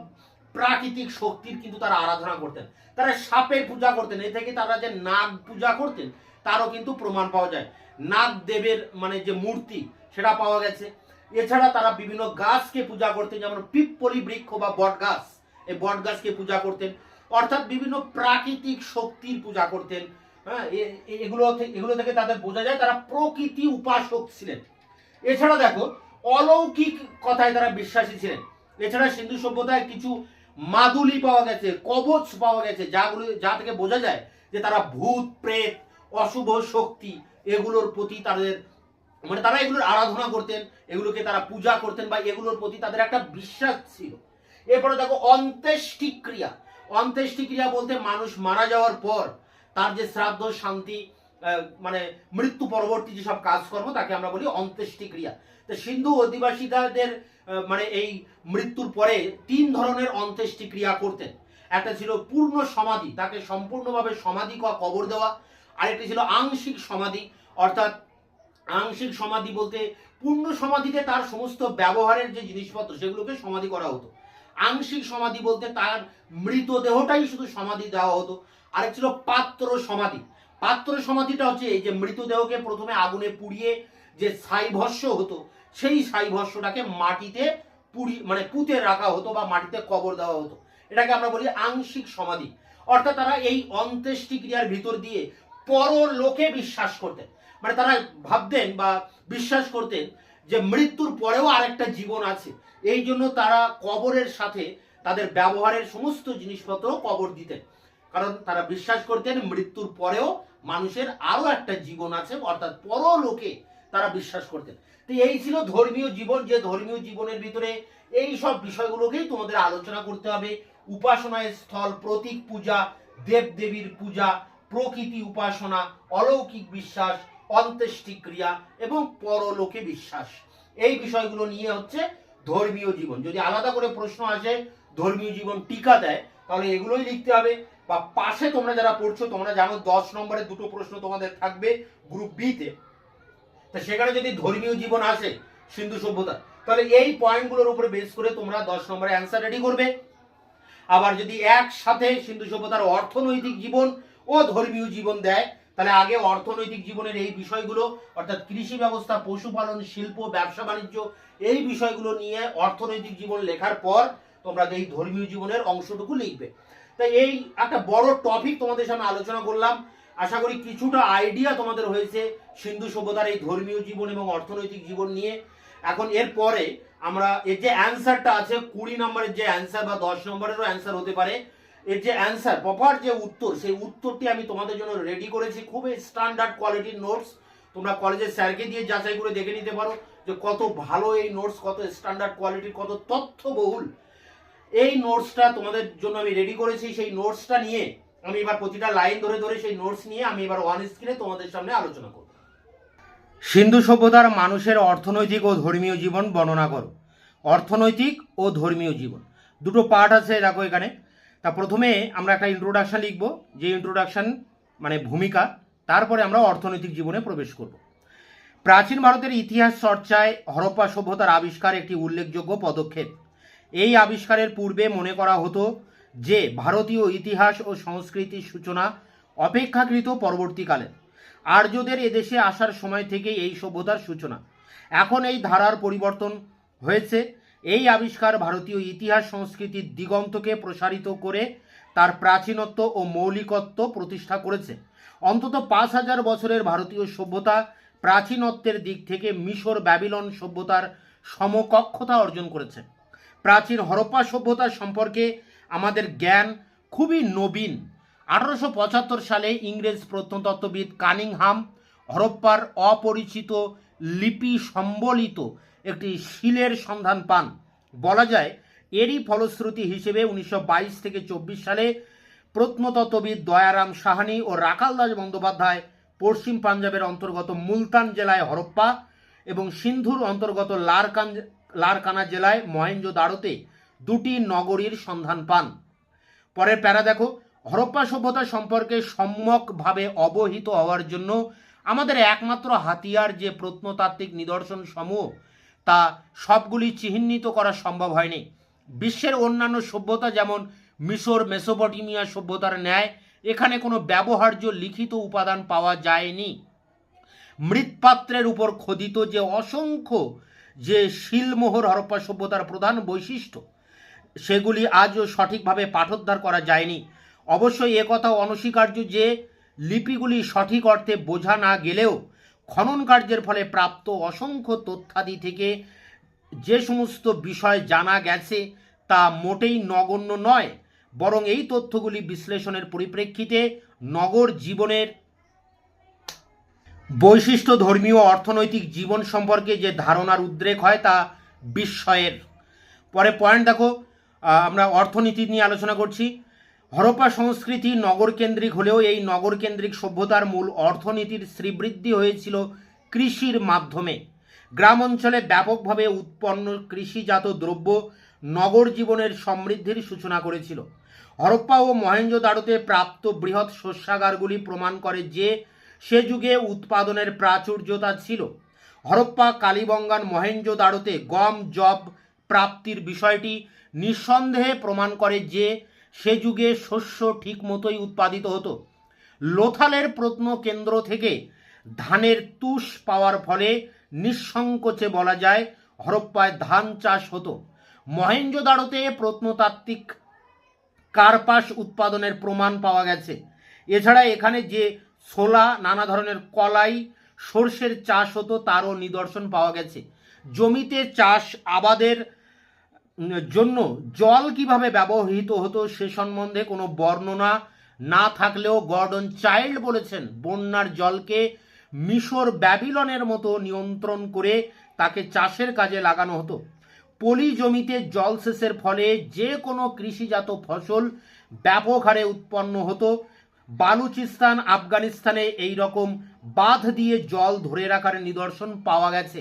প্রাকৃতিক শক্তির কিন্তু তারা আরাধনা করতেন। তারা সাপের পূজা করতেন। এ থেকে তারা যে নাগ পূজা করতেন তারও কিন্তু প্রমাণ পাওয়া যায়। নাগ দেবের মানে যে মূর্তি সেটা পাওয়া গেছে। এছাড়া তারা বিভিন্ন গাছকে পূজা করতেন, যেমন পিপ্পলি বৃক্ষ বা বট গাছ, এই বট গাছকে পূজা করতেন, অর্থাৎ বিভিন্ন প্রাকৃতিক শক্তির পূজা করতেন। হ্যাঁ, এগুলো থেকে তাদের বোঝা যায় তারা প্রকৃতি উপাসক ছিলেন। এছাড়া দেখো অলৌকিক কথায় তারা বিশ্বাসী ছিলেন। এছাড়া সিন্ধু সভ্যতায় কিছু মাদুলি পাওয়া গেছে, কবচ পাওয়া গেছে, যা থেকে বোঝা যায় যে তারা ভূত, প্রেত, অশুভ শক্তি এগুলোর প্রতি তাদের মানে তারা এগুলোর আরাধনা করতেন, এগুলোকে তারা পূজা করতেন, বা এগুলোর প্রতি তাদের একটা বিশ্বাস ছিল। এরপরে দেখো অন্ত্যেষ্টিক্রিয়া। অন্ত্যেষ্টিক্রিয়া বলতে মানুষ মারা যাওয়ার পর তার যে শ্রাদ্ধ, শান্তি, মানে মৃত্যু পরবর্তী যেসব কাজকর্ম, তাকে আমরা বলি অন্ত্যেষ্টিক্রিয়া। তো সিন্ধু অধিবাসীদের মানে এই মৃত্যুর পরে 3 ধরনের অন্ত্যেষ্টিক্রিয়া করতেন। একটা ছিল পূর্ণ সমাধি, তাকে সম্পূর্ণভাবে সমাধি কবর দেওয়া। আরেকটি ছিল আংশিক সমাধি, অর্থাৎ আংশিক সমাধি বলতে পূর্ণ সমাধিতে তার সমস্ত ব্যবহারের যে জিনিসপত্র সেগুলোকে সমাধি করা হতো। আংশিক সমাধি বলতে তার মৃতদেহটাই শুধু সমাধি দেওয়া হতো। আরেক ছিল পাত্র সমাধি। পাত্র সমাধিটা হচ্ছে এই যে মৃতদেহকে প্রথমে আগুনে পুড়িয়ে যে ছাই ভস্য হতো, সেই ছাই ভস্যটাকে মাটিতে পুঁতে রাখা হতো বা মাটিতে কবর দেওয়া হতো। এটাকে আমরা বলি আংশিক সমাধি। অর্থাৎ তারা এই অন্ত্যেষ্টিক্রিয়ার ভিতর দিয়ে পরলোকে বিশ্বাস করতেন। মানে তারা ভাবতেন বা বিশ্বাস করতেন যে মৃত্যুর পরেও আরেকটা জীবন আছে। এই জন্য তারা কবরের সাথে তাদের ব্যবহারের সমস্ত জিনিসপত্র কবর দিতেন, কারণ তারা বিশ্বাস করতেন মৃত্যুর পরেও মানুষের আরো একটা জীবন আছে, অর্থাৎ পরলোকে তারা বিশ্বাস করতেন। তো এই ছিল ধর্মীয় জীবন, যে ধর্মীয় জীবনের ভিতরে এই সব বিষয়গুলোকেই তোমাদের আলোচনা করতে হবে। উপাসনায় স্থল, প্রতীক পূজা, দেব দেবীর পূজা, প্রকৃতি উপাসনা, অলৌকিক বিশ্বাস, অন্ত্যেষ্টিক্রিয়া এবং পরলোকে বিশ্বাস, এই বিষয়গুলো নিয়ে হচ্ছে ধর্মীয় জীবন। যদি আলাদা করে প্রশ্ন আসে ধর্মীয় জীবন টিকা দেয়, তাহলে এগুলোই লিখতে হবে। বা পাশে তোমরা যারা পড়ছো তোমরা জানো 10 নম্বরের দুটো প্রশ্ন তোমাদের থাকবে গ্রুপ বি তে। তো সেখানে যদি ধর্মীয় জীবন আসে সিন্ধু সভ্যতা, তাহলে এই পয়েন্টগুলোর উপরে বেস করে তোমরা 10 নম্বরে অ্যান্সার রেডি করবে। আবার যদি একসাথে সিন্ধু সভ্যতার অর্থনৈতিক জীবন ও ধর্মীয় জীবন দেয়, তাহলে আগে অর্থনৈতিক জীবনের এই বিষয়গুলো অর্থাৎ কৃষি ব্যবস্থা, পশুপালন, শিল্প, ব্যবসা বাণিজ্য এই বিষয়গুলো নিয়ে অর্থনৈতিক জীবন লেখার পর তোমরা এই ধর্মীয় জীবনের অংশটুকু লিখবে। তাই এই একটা বড় টপিক তোমাদের সামনে আলোচনা করলাম। আশা করি কিছুটা আইডিয়া তোমাদের হয়েছে সিন্ধু সভ্যতার এই ধর্মীয় জীবন এবং অর্থনৈতিক জীবন নিয়ে। এখন এর পরে আমরা এর যে অ্যান্সারটা আছে 20 নম্বরের যে অ্যান্সার বা 10 নম্বরেরও অ্যান্সার হতে পারে, এর যে অ্যান্সার প্রপার যে উত্তর, সেই উত্তরটি আমি তোমাদের জন্য রেডি করেছি। খুবই স্ট্যান্ডার্ড কোয়ালিটির নোটস, তোমরা কলেজের স্যারকে দিয়ে যাচাই করে দেখে নিতে পারো যে কত ভালো এই নোটস, কত স্ট্যান্ডার্ড কোয়ালিটির, কত তথ্যবহুল এই নোটসটা তোমাদের জন্য আমি রেডি করেছি। সেই নোটসটা নিয়ে আমি এবার প্রতিটা লাইন ধরে ধরে সেই নোটস নিয়ে আমি এবার ওয়ান স্ক্রিনে তোমাদের সামনে আলোচনা করব। সিন্ধু সভ্যতার মানুষের অর্থনৈতিক ও ধর্মীয় জীবন বর্ণনা করো। অর্থনৈতিক ও ধর্মীয় জীবন দুটো পার্ট আছে দেখো এখানে। তা প্রথমে আমরা একটা ইন্ট্রোডাকশন লিখব, যে ইন্ট্রোডাকশন মানে ভূমিকা, তারপরে আমরা অর্থনৈতিক জীবনে প্রবেশ করব। প্রাচীন ভারতের ইতিহাস চর্চায় হরপ্পা সভ্যতার আবিষ্কার একটি উল্লেখযোগ্য পদক্ষেপ। এই আবিষ্কারের পূর্বে মনে করা হতো যে ভারতীয় ইতিহাস ও সংস্কৃতির সূচনা অপেক্ষাকৃত পরবর্তীকালে। আর্যদের এদেশে আসার সময় থেকে এই সভ্যতার সূচনা। এখন এই ধারার পরিবর্তন হয়েছে। এই আবিষ্কার ভারতীয় ইতিহাস সংস্কৃতির দিগন্তকে প্রসারিত করে তার প্রাচীনত্ব ও মৌলিকত্ব প্রতিষ্ঠা করেছে। অন্তত 5000 বছরের ভারতীয় সভ্যতা প্রাচীনত্বের দিক থেকে মিশর ব্যাবিলন সভ্যতার সমকক্ষতা অর্জন করেছে। প্রাচীন হরপ্পা সভ্যতা সম্পর্কে আমাদের জ্ঞান খুবই নবীন। 1875 সালে ইংরেজ প্রত্নতত্ত্ববিদ কানিংহাম হরপ্পার অপরিচিত লিপি সম্বলিত একটি শিলের সন্ধান পান। বলা যায় এরই ফলশ্রুতি হিসেবে 1922 থেকে 24 সালে প্রত্নতত্ত্ববিদ দয়ারাম সাহানি ও রাখাল দাস বন্দ্যোপাধ্যায় পশ্চিম পাঞ্জাবের অন্তর্গত মুলতান জেলায় হরপ্পা এবং সিন্ধুর অন্তর্গত লারকানা জেলায় মহেঞ্জোদারোতে দুটি নগরীর সন্ধান পান। পরের প্যারা দেখো, হরপ্পা সভ্যতা সম্পর্কে সম্যকভাবে অবহিত হওয়ার জন্য আমাদের একমাত্র হাতিয়ার যে প্রত্নতাত্ত্বিক নিদর্শন সমূহ, তা সবগুলি চিহ্নিত করা সম্ভব হয়নি। বিশ্বের অন্যান্য সভ্যতা যেমন মিশর, মেসোপটেমিয়া সভ্যতার ন্যায় এখানে কোনো ব্যবহার্য লিখিত উপাদান পাওয়া যায়নি। মৃৎপাত্রের উপর খোদিত যে অসংখ্য যে শিলমোহর হরপ্পা সভ্যতার প্রধান বৈশিষ্ট্য, সেগুলি আজও সঠিকভাবে পাঠোদ্ধার করা যায়নি। অবশ্যই একথাও অনস্বীকার্য যে লিপিগুলি সঠিক অর্থে বোঝা না গেলেও খনন কার্যের ফলে প্রাপ্ত অসংখ্য তথ্যাদি থেকে যে সমস্ত বিষয় জানা গেছে তা মোটেই নগণ্য নয়, বরং এই তথ্যগুলি বিশ্লেষণের পরিপ্রেক্ষিতে নগর জীবনের বৈশিষ্ট্য, ধর্মীয় অর্থনৈতিক জীবন সম্পর্কে যে ধারণার উদ্রেক হয় তা বিস্ময়ের। পরে পয়েন্ট দেখো, আমরা অর্থনীতি নিয়ে আলোচনা করছি। হরপ্পা সংস্কৃতি নগরকেন্দ্রিক হলেও এই নগরকেন্দ্রিক সভ্যতার মূল অর্থনীতির শ্রীবৃদ্ধি হয়েছিল কৃষির মাধ্যমে। গ্রাম অঞ্চলে ব্যাপকভাবে উৎপন্ন কৃষিজাত দ্রব্য নগর জীবনের সমৃদ্ধির সূচনা করেছিল। হরপ্পা ও মহেঞ্জোদারোতে প্রাপ্ত বৃহৎ শস্যাগারগুলি প্রমাণ করে যে সে যুগে উৎপাদনের প্রাচুর্যতা ছিল। হরপ্পা, কালীবঙ্গান, মহেঞ্জোদারোতে গম, যব প্রাপ্তির বিষয়টি নিঃসন্দেহে প্রমাণ করে যে সে যুগে শস্য ঠিক মতোই উৎপাদিত হতো। লোথালের প্রত্নকেন্দ্র থেকে ধানের তুষ পাওয়ার ফলে নিঃসংকোচে বলা যায় হরপ্পায় ধান চাষ হতো। মহেঞ্জোদারোতে প্রত্নতাত্ত্বিক কার্পাস উৎপাদনের প্রমাণ পাওয়া গেছে। এছাড়া এখানে যে ছোলা, নানা ধরনের কলাই, সর্ষের চাষ হতো তারও নিদর্শন পাওয়া গেছে। জমিতে চাষ আবাদের জন্য জল কিভাবে ব্যবহৃত হতো সে সম্বন্ধে কোনো বর্ণনা না থাকলেও গর্ডন চাইল্ড বলেছেন বন্যার জলকে মিশর ব্যাবিলনের মতো নিয়ন্ত্রণ করে তাকে চাষের কাজে লাগানো হতো। পলি জমিতে জলসেচের ফলে যে কোনো কৃষিজাত ফসল ব্যাপক হারে উৎপন্ন হতো। বালুচিস্তান, আফগানিস্তানে এই রকম বাঁধ দিয়ে জল ধরে রাখার নিদর্শন পাওয়া গেছে।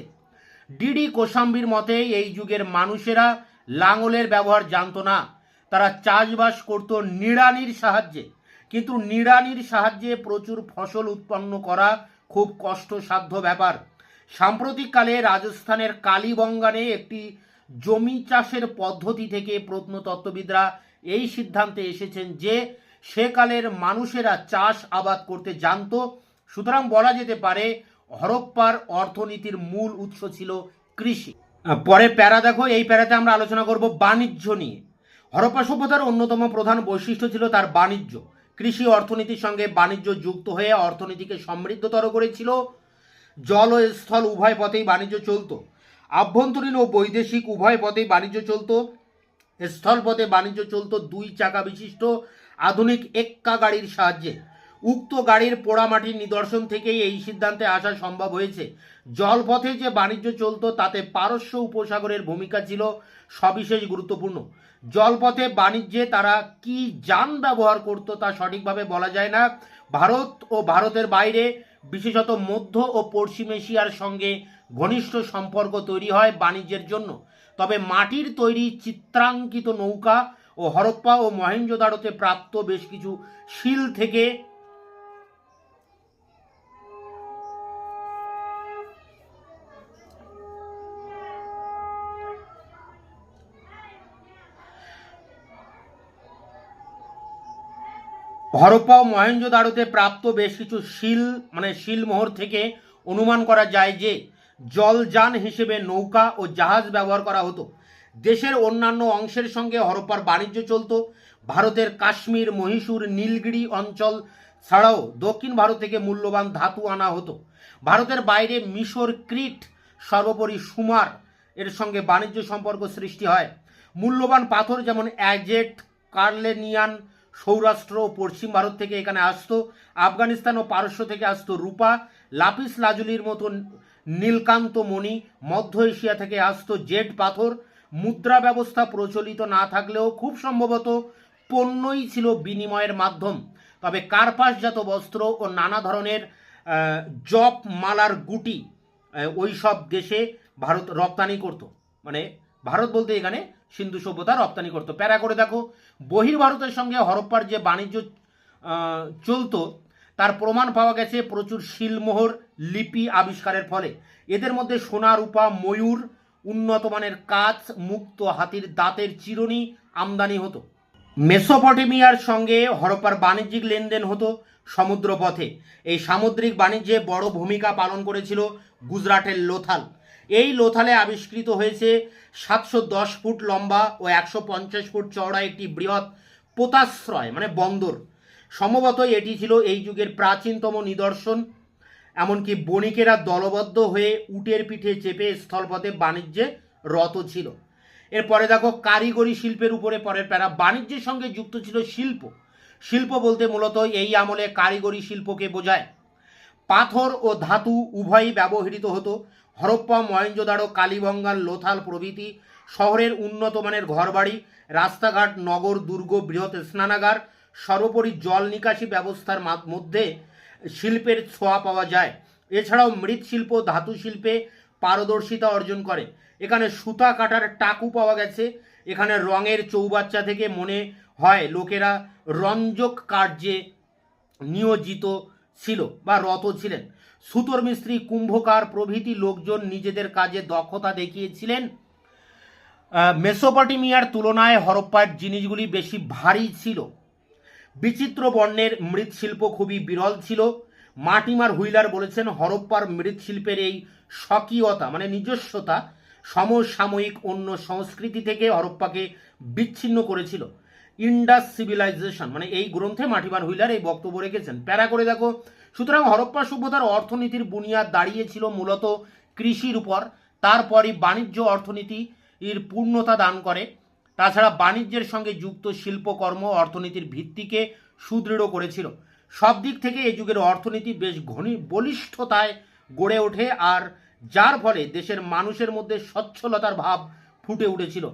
ডিডি কোশাম্বীর মতে এই যুগের মানুষেরা লাঙলের ব্যবহার জানত না, তারা চাষবাস করত নিড়ানির সাহায্যে। কিন্তু নিড়ানির সাহায্যে প্রচুর ফসল উৎপন্ন করা খুব কষ্টসাধ্য ব্যাপার। সাম্প্রতিককালে রাজস্থানের কালীবঙ্গানে একটি জমি চাষের পদ্ধতি থেকে প্রত্নতত্ত্ববিদরা এই সিদ্ধান্তে এসেছেন যে সেকালের মানুষেরা চাষ আবাদ করতে জানত। সুতরাং বলা যেতে পারে হরপ্পার অর্থনীতির মূল উৎস ছিল কৃষি। পরের প্যারা দেখো, এই প্যারাতে আমরা আলোচনা করব বাণিজ্য নিয়ে। হরপ্পা সভ্যতার অন্যতম প্রধান বৈশিষ্ট্য ছিল তার বাণিজ্য। কৃষি অর্থনীতির সঙ্গে বাণিজ্য যুক্ত হয়ে অর্থনীতিকে সমৃদ্ধতর করেছিল। জল ও স্থল উভয় পথেই বাণিজ্য চলত। আভ্যন্তরীণ ও বৈদেশিক উভয় পথেই বাণিজ্য চলত। স্থলপথে বাণিজ্য চলত 2 চাকা বিশিষ্ট আধুনিক এক্কা গাড়ির সাহায্যে। উক্ত গাড়ির পোড়ামাটির নিদর্শন থেকেই এই সিদ্ধান্তে আসা সম্ভব হয়েছে। জলপথে যে বাণিজ্য চলত তাতে পারস্য উপসাগরের ভূমিকা ছিল সবিশেষ গুরুত্বপূর্ণ। জলপথে বাণিজ্যে তারা কি যান ব্যবহার করত তা সঠিকভাবে বলা যায় না। ভারত ও ভারতের বাইরে বিশেষত মধ্য ও পশ্চিম এশিয়ার সঙ্গে ঘনিষ্ঠ সম্পর্ক তৈরি হয় বাণিজ্যের জন্য। তবে মাটির তৈরি চিত্রাঙ্কিত নৌকা ও হরপ্পা ও মহেঞ্জোদাড়োতে প্রাপ্ত বেশ কিছু শিল থেকে হরপ্পা ও মহেঞ্জোদাড়োতে প্রাপ্ত বেশ কিছু শিলমোহর থেকে অনুমান করা যায় যে জলযান হিসেবে নৌকা ও জাহাজ ব্যবহার করা হতো। দেশের অন্যান্য অংশের সঙ্গে হরপ্পার বাণিজ্য চলত। ভারতের কাশ্মীর, মহীশূর, নীলগিরি অঞ্চল ছাড়াও দক্ষিণ ভারত থেকে মূল্যবান ধাতু আনা হতো। ভারতের বাইরে মিশর, ক্রিট, সর্বোপরি সুমার এর সঙ্গে বাণিজ্য সম্পর্ক সৃষ্টি হয়। মূল্যবান পাথর যেমন অ্যাজেট, কার্লেনিয়ান সৌরাষ্ট্র ও পশ্চিম ভারত থেকে এখানে আসতো। আফগানিস্তান ও পারস্য থেকে আসতো রূপা, লাপিস লাজুলির মতো নীলকান্ত মণি। মধ্য এশিয়া থেকে আসতো জেড পাথর। মুদ্রা ব্যবস্থা প্রচলিত না থাকলেও খুব সম্ভবত পণ্যই ছিল বিনিময়ের মাধ্যম। তবে কার্পাসজাত বস্ত্র ও নানা ধরনের জপ মালার গুটি ওই সব দেশে ভারত রপ্তানি করত। মানে ভারত বলতে এখানে সিন্ধু সভ্যতা রপ্তানি করত। প্যারা করে দেখো, বহির্ভারতের সঙ্গে হরপ্পার যে বাণিজ্য চলতো তার প্রমাণ পাওয়া গেছে প্রচুর শিলমোহর লিপি আবিষ্কারের ফলে। এদের মধ্যে সোনা, রূপা, ময়ূর, উন্নত মানের কাচ, মুক্ত হাতির দাঁতের চিরুনি আমদানি হতো। মেসোপটেমিয়ার সঙ্গে হরপ্পার বাণিজ্যিক লেনদেন হতো সমুদ্রপথে। এই সামুদ্রিক বাণিজ্যে বড় ভূমিকা পালন করেছিল গুজরাটের লোথাল। এই লোথালে আবিষ্কৃত হয়েছে 710 ফুট লম্বা ও 150 ফুট চওড়া একটি বৃহৎ পোতাশ্রয় মানে বন্দর। সম্ভবত এটি ছিল এই যুগের প্রাচীনতম নিদর্শন। এমনকি বণিকেরা দলবদ্ধ হয়ে উটের পিঠে চেপে স্থলপথে বাণিজ্যে রত ছিল। এরপরে দেখো, কারিগরি শিল্পের উপরে পরের প্যারা। বাণিজ্যের সঙ্গে যুক্ত ছিল শিল্প। শিল্প বলতে মূলত এই আমলে কারিগরি শিল্পকে বোঝায়। পাথর ও ধাতু উভয়ই ব্যবহৃত হতো। হরপ্পা, মহেঞ্জোদাড়ো, কালীবঙ্গান, লোথাল প্রভৃতি শহরের উন্নত মানের ঘরবাড়ি, রাস্তাঘাট, নগর, দুর্গ, বৃহৎ স্নানাগার, সর্বোপরি জল নিকাশি ব্যবস্থার মধ্যে শিল্পের ছোঁয়া পাওয়া যায়। এছাড়াও মৃৎশিল্প ধাতু শিল্পে পারদর্শিতা অর্জন করে। এখানে সুতা কাটার টাকু পাওয়া গেছে। এখানে রঙের চৌবাচ্চা থেকে মনে হয় লোকেরা রঞ্জক কার্যে নিয়োজিত ছিল বা রত ছিলেন। সুতোর মিস্ত্রি, কুম্ভকার প্রভৃতি লোকজন নিজেদের কাজে দক্ষতা দেখিয়েছিলেন। মেসোপটেমিয়ার তুলনায় হরপ্পার জিনিসগুলি বেশি ভারী ছিল। বিচিত্র বর্ণের মৃৎশিল্প খুবই বিরল ছিল। মার্টিমার হুইলার বলেছেন, হরপ্পার মৃৎশিল্পের এই স্বকীয়তা মানে নিজস্বতা সমসাময়িক অন্য সংস্কৃতি থেকে হরপ্পাকে বিচ্ছিন্ন করেছিল। ইন্ডাস সিভিলাইজেশন মানে এই গ্রন্থে মার্টিমার হুইলার এই বক্তব্য রেখেছেন। প্যারা করে দেখো, সুতরাং হরপ্পা সভ্যতার অর্থনীতির বুনিয়াদ দাঁড়িয়েছিল মূলত কৃষির উপর। তারপরই বাণিজ্য অর্থনীতি এর পূর্ণতা দান করে। তাছাড়া বাণিজ্যের সঙ্গে যুক্ত শিল্পকর্ম অর্থনীতির ভিত্তিকে সুদৃঢ় করেছিল। সব দিক থেকে এই যুগের অর্থনীতি বেশ বলিষ্ঠতায় গড়ে ওঠে, আর যার ফলে দেশের মানুষের মধ্যে সচ্ছলতার ভাব ফুটে উঠেছিল।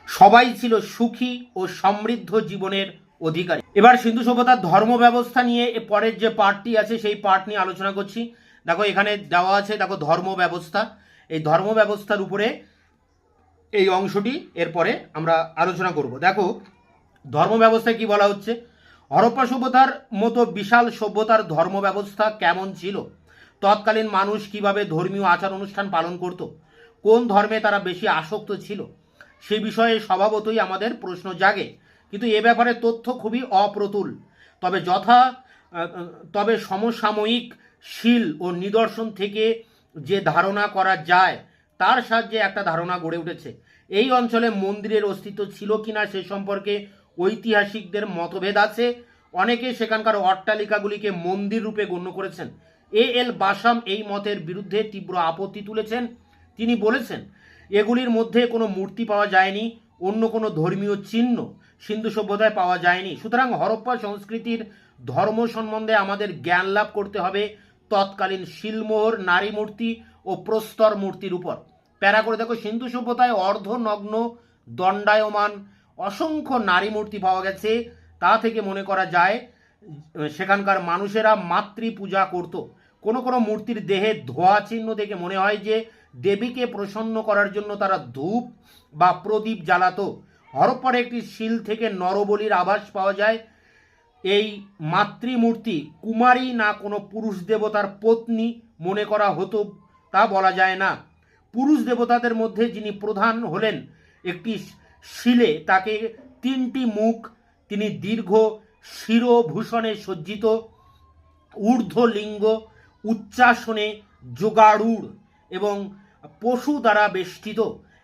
সবাই ছিল সুখী ও সমৃদ্ধ জীবনের অধিকারী। এবার সিন্ধু সভ্যতার ধর্ম ব্যবস্থা নিয়ে পরের যে পার্টটি আছে সেই পার্ট নিয়ে আলোচনা করছি। দেখো এখানে দেওয়া আছে, দেখো ধর্ম ব্যবস্থা। এই ধর্ম ব্যবস্থার উপরে এই অংশটি এরপরে আমরা আলোচনা করব। দেখো ধর্ম ব্যবস্থায় কি বলা হচ্ছে, হরপ্পা সভ্যতার মতো বিশাল সভ্যতার ধর্ম ব্যবস্থা কেমন ছিল? তৎকালীন মানুষ কিভাবে ধর্মীয় আচার অনুষ্ঠান পালন করত? কোন ধর্মে তারা বেশি আসক্ত ছিল? সে বিষয়ে স্বভাবতই আমাদের প্রশ্ন জাগে, কিন্তু এ ব্যাপারে তথ্য খুবই অপ্রতুল। তবে সমসাময়িক শিল ও নিদর্শন থেকে যে ধারণা করা যায় তার সাহায্যে একটা ধারণা গড়ে উঠেছে। এই অঞ্চলে মন্দিরের অস্তিত্ব ছিল কিনা সে সম্পর্কে ঐতিহাসিকদের মতভেদ আছে। অনেকে সেখানকার অট্টালিকাগুলিকে মন্দির রূপে গণ্য করেছেন। এল বাসাম এই মতের বিরুদ্ধে তীব্র আপত্তি তুলেছেন। তিনি বলেছেন, এগুলির মধ্যে কোনো মূর্তি পাওয়া যায়নি, অন্য কোনো ধর্মীয় চিহ্ন সিন্ধু সভ্যতায় পাওয়া যায়নি। সুতরাং হরপ্পা সংস্কৃতির ধর্ম সম্বন্ধে আমাদের জ্ঞান লাভ করতে হবে তৎকালীন শিলমোহর, নারী মূর্তি ও প্রস্তর মূর্তির উপর। প্যারা করে দেখো, সিন্ধু সভ্যতায় অর্ধনগ্ন দণ্ডায়মান অসংখ্য নারী মূর্তি পাওয়া গেছে। তা থেকে মনে করা যায় সেখানকার মানুষেরা মাতৃ পূজা করত। কোনো কোনো মূর্তির দেহে ধোয়া চিহ্ন দেখে মনে হয় যে দেবীকে প্রসন্ন করার জন্য তারা ধূপ বা প্রদীপ জ্বালাতো। হরপ্পার একটি শিল থেকে নরবলির আভাস পাওয়া যায়। এই মাতৃমূর্তি কুমারী না কোনো পুরুষ দেবতার পত্নী মনে করা হতো তা বলা যায় না। পুরুষ দেবতাদের মধ্যে যিনি প্রধান হলেন একটি শিলে, তাকে তিনটি মুখ, তিনি দীর্ঘ শিরভূষণে সজ্জিত, ঊর্ধ্বলিঙ্গ, উচ্চাসনে যোগাড়ূঢ় এবং পশু দ্বারা বেষ্টিত।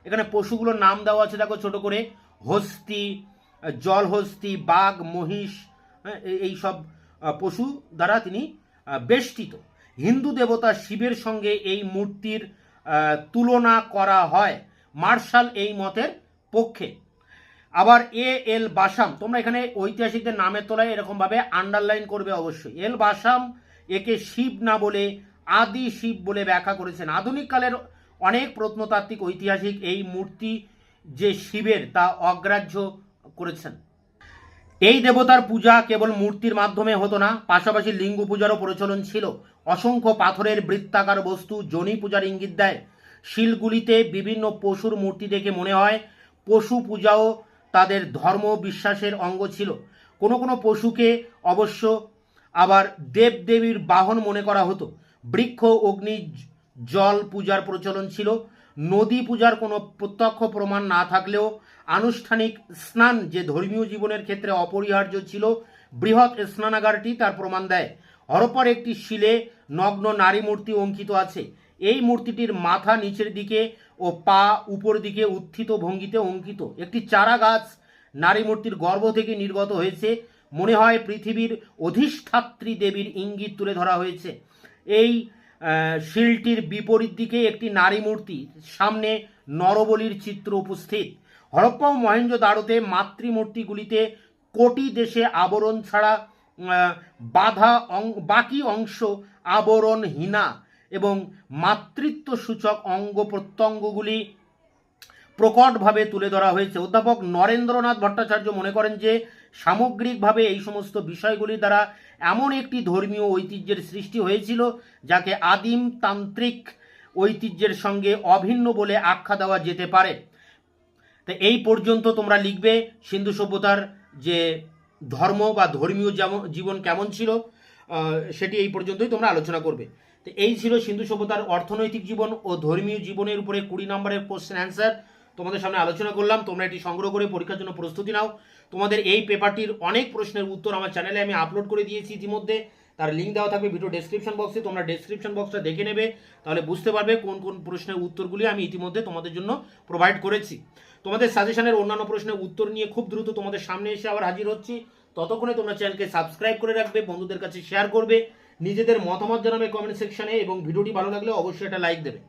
এখানে পশুগুলোর নাম দেওয়া আছে দেখো ছোট করে, হস্তি, জলহস্তি, বাঘ, মহিষ, এই সব পশু দ্বারা তিনি বেষ্টিত। হিন্দু দেবতা শিবের সঙ্গে এই মূর্তির তুলনা করা হয়। মার্শাল এই মতের পক্ষে। আবার এল বাসাম, তোমরা এখানে ঐতিহাসিকদের নামের তলায় এরকমভাবে আন্ডারলাইন করবে অবশ্যই। এল বাসাম একে শিব না বলে আদি শিব বলে ব্যাখ্যা করেছেন। আধুনিক কালের অনেক প্রত্নতাত্ত্বিক ঐতিহাসিক এই মূর্তি যে শিবের তা অগ্রাহ্য করেছেন। এই দেবতার পূজা কেবল মূর্তির মাধ্যমে হতো না, পাশাপাশি লিঙ্গ পূজারও প্রচলন ছিল। অসংখ্য পাথরের বৃত্তাকার বস্তু যোনি পূজার ইঙ্গিত দেয়। শিলগুলিতে বিভিন্ন পশুর মূর্তি দেখে মনে হয় পশু পূজাও তাদের ধর্ম বিশ্বাসের অঙ্গ ছিল। কোনো কোনো পশুকে অবশ্য আবার দেবদেবীর বাহন মনে করা হতো। বৃক্ষ, অগ্নি, জল পূজার প্রচলন ছিল। নদী পূজার কোনো প্রত্যক্ষ প্রমাণ না থাকলেও আনুষ্ঠানিক স্নান যে ধর্মীয় জীবনের ক্ষেত্রে অপরিহার্য ছিল, বৃহৎ স্নানাগারটি তার প্রমাণ দেয়। হরপ্পার একটি শিলে নগ্ন নারী মূর্তি অঙ্কিত আছে। এই মূর্তিটির মাথা নিচের দিকে ও পা উপর দিকে উত্থিত ভঙ্গিতে অঙ্কিত। একটি চারা গাছ নারী মূর্তির গর্ভ থেকে নির্গত হয়েছে। মনে হয় পৃথিবীর অধিষ্ঠাত্রী দেবীর ইঙ্গিত তুলে ধরা হয়েছে। এই শিলটির বিপরীত দিকে একটি নারী মূর্তি, সামনে নরবলির চিত্র উপস্থিত। হরপ্পা ও মহেঞ্জোদারোতে মাতৃমূর্তিগুলিতে কোটি দেশে আবরণ ছাড়া বাকি অংশ আবরণহীনা এবং মাতৃত্ব সূচক অঙ্গ প্রত্যঙ্গগুলি প্রকটভাবে তুলে ধরা হয়েছে। অধ্যাপক নরেন্দ্রনাথ ভট্টাচার্য মনে করেন যে সামগ্রিকভাবে এই সমস্ত বিষয়গুলি দ্বারা এমন একটি ধর্মীয় ঐতিহ্যের সৃষ্টি হয়েছিল যাকে আদিম তান্ত্রিক ঐতিহ্যের সঙ্গে অভিন্ন বলে আখ্যা দেওয়া যেতে পারে। তো এই পর্যন্ত তোমরা লিখবে সিন্ধু সভ্যতার যে ধর্ম বা ধর্মীয় জীবন কেমন ছিল সেটি এই পর্যন্তই তোমরা আলোচনা করবে। তো এই ছিল সিন্ধু সভ্যতার অর্থনৈতিক জীবন ও ধর্মীয় জীবনের উপরে 20 নম্বরের কোশ্চেন অ্যান্সার তোমাদের সামনে আলোচনা করলাম। তোমরা এটি সংগ্রহ করে পরীক্ষার জন্য প্রস্তুতি নাও। তোমাদের এই পেপারটির অনেক প্রশ্নের উত্তর আমার চ্যানেলে আমি আপলোড করে দিয়েছি ইতিমধ্যে, তার লিঙ্ক দেওয়া থাকবে ভিডিও ডেসক্রিপশন বক্সে। তোমরা ডেসক্রিপশন বক্সটা দেখে নেবে, তাহলে বুঝতে পারবে কোন কোন প্রশ্নের উত্তরগুলি আমি ইতিমধ্যে তোমাদের জন্য প্রোভাইড করেছি। তোমাদের সাজেশনের অন্যান্য প্রশ্নের উত্তর নিয়ে খুব দ্রুত তোমাদের সামনে এসে আবার হাজির হচ্ছি। ততক্ষণে তোমরা চ্যানেলকে সাবস্ক্রাইব করে রাখবে, বন্ধুদের কাছে শেয়ার করবে, নিজেদের মতামত জানাবে কমেন্ট সেকশনে এবং ভিডিওটি ভালো লাগলে অবশ্যই একটা লাইক দেবে।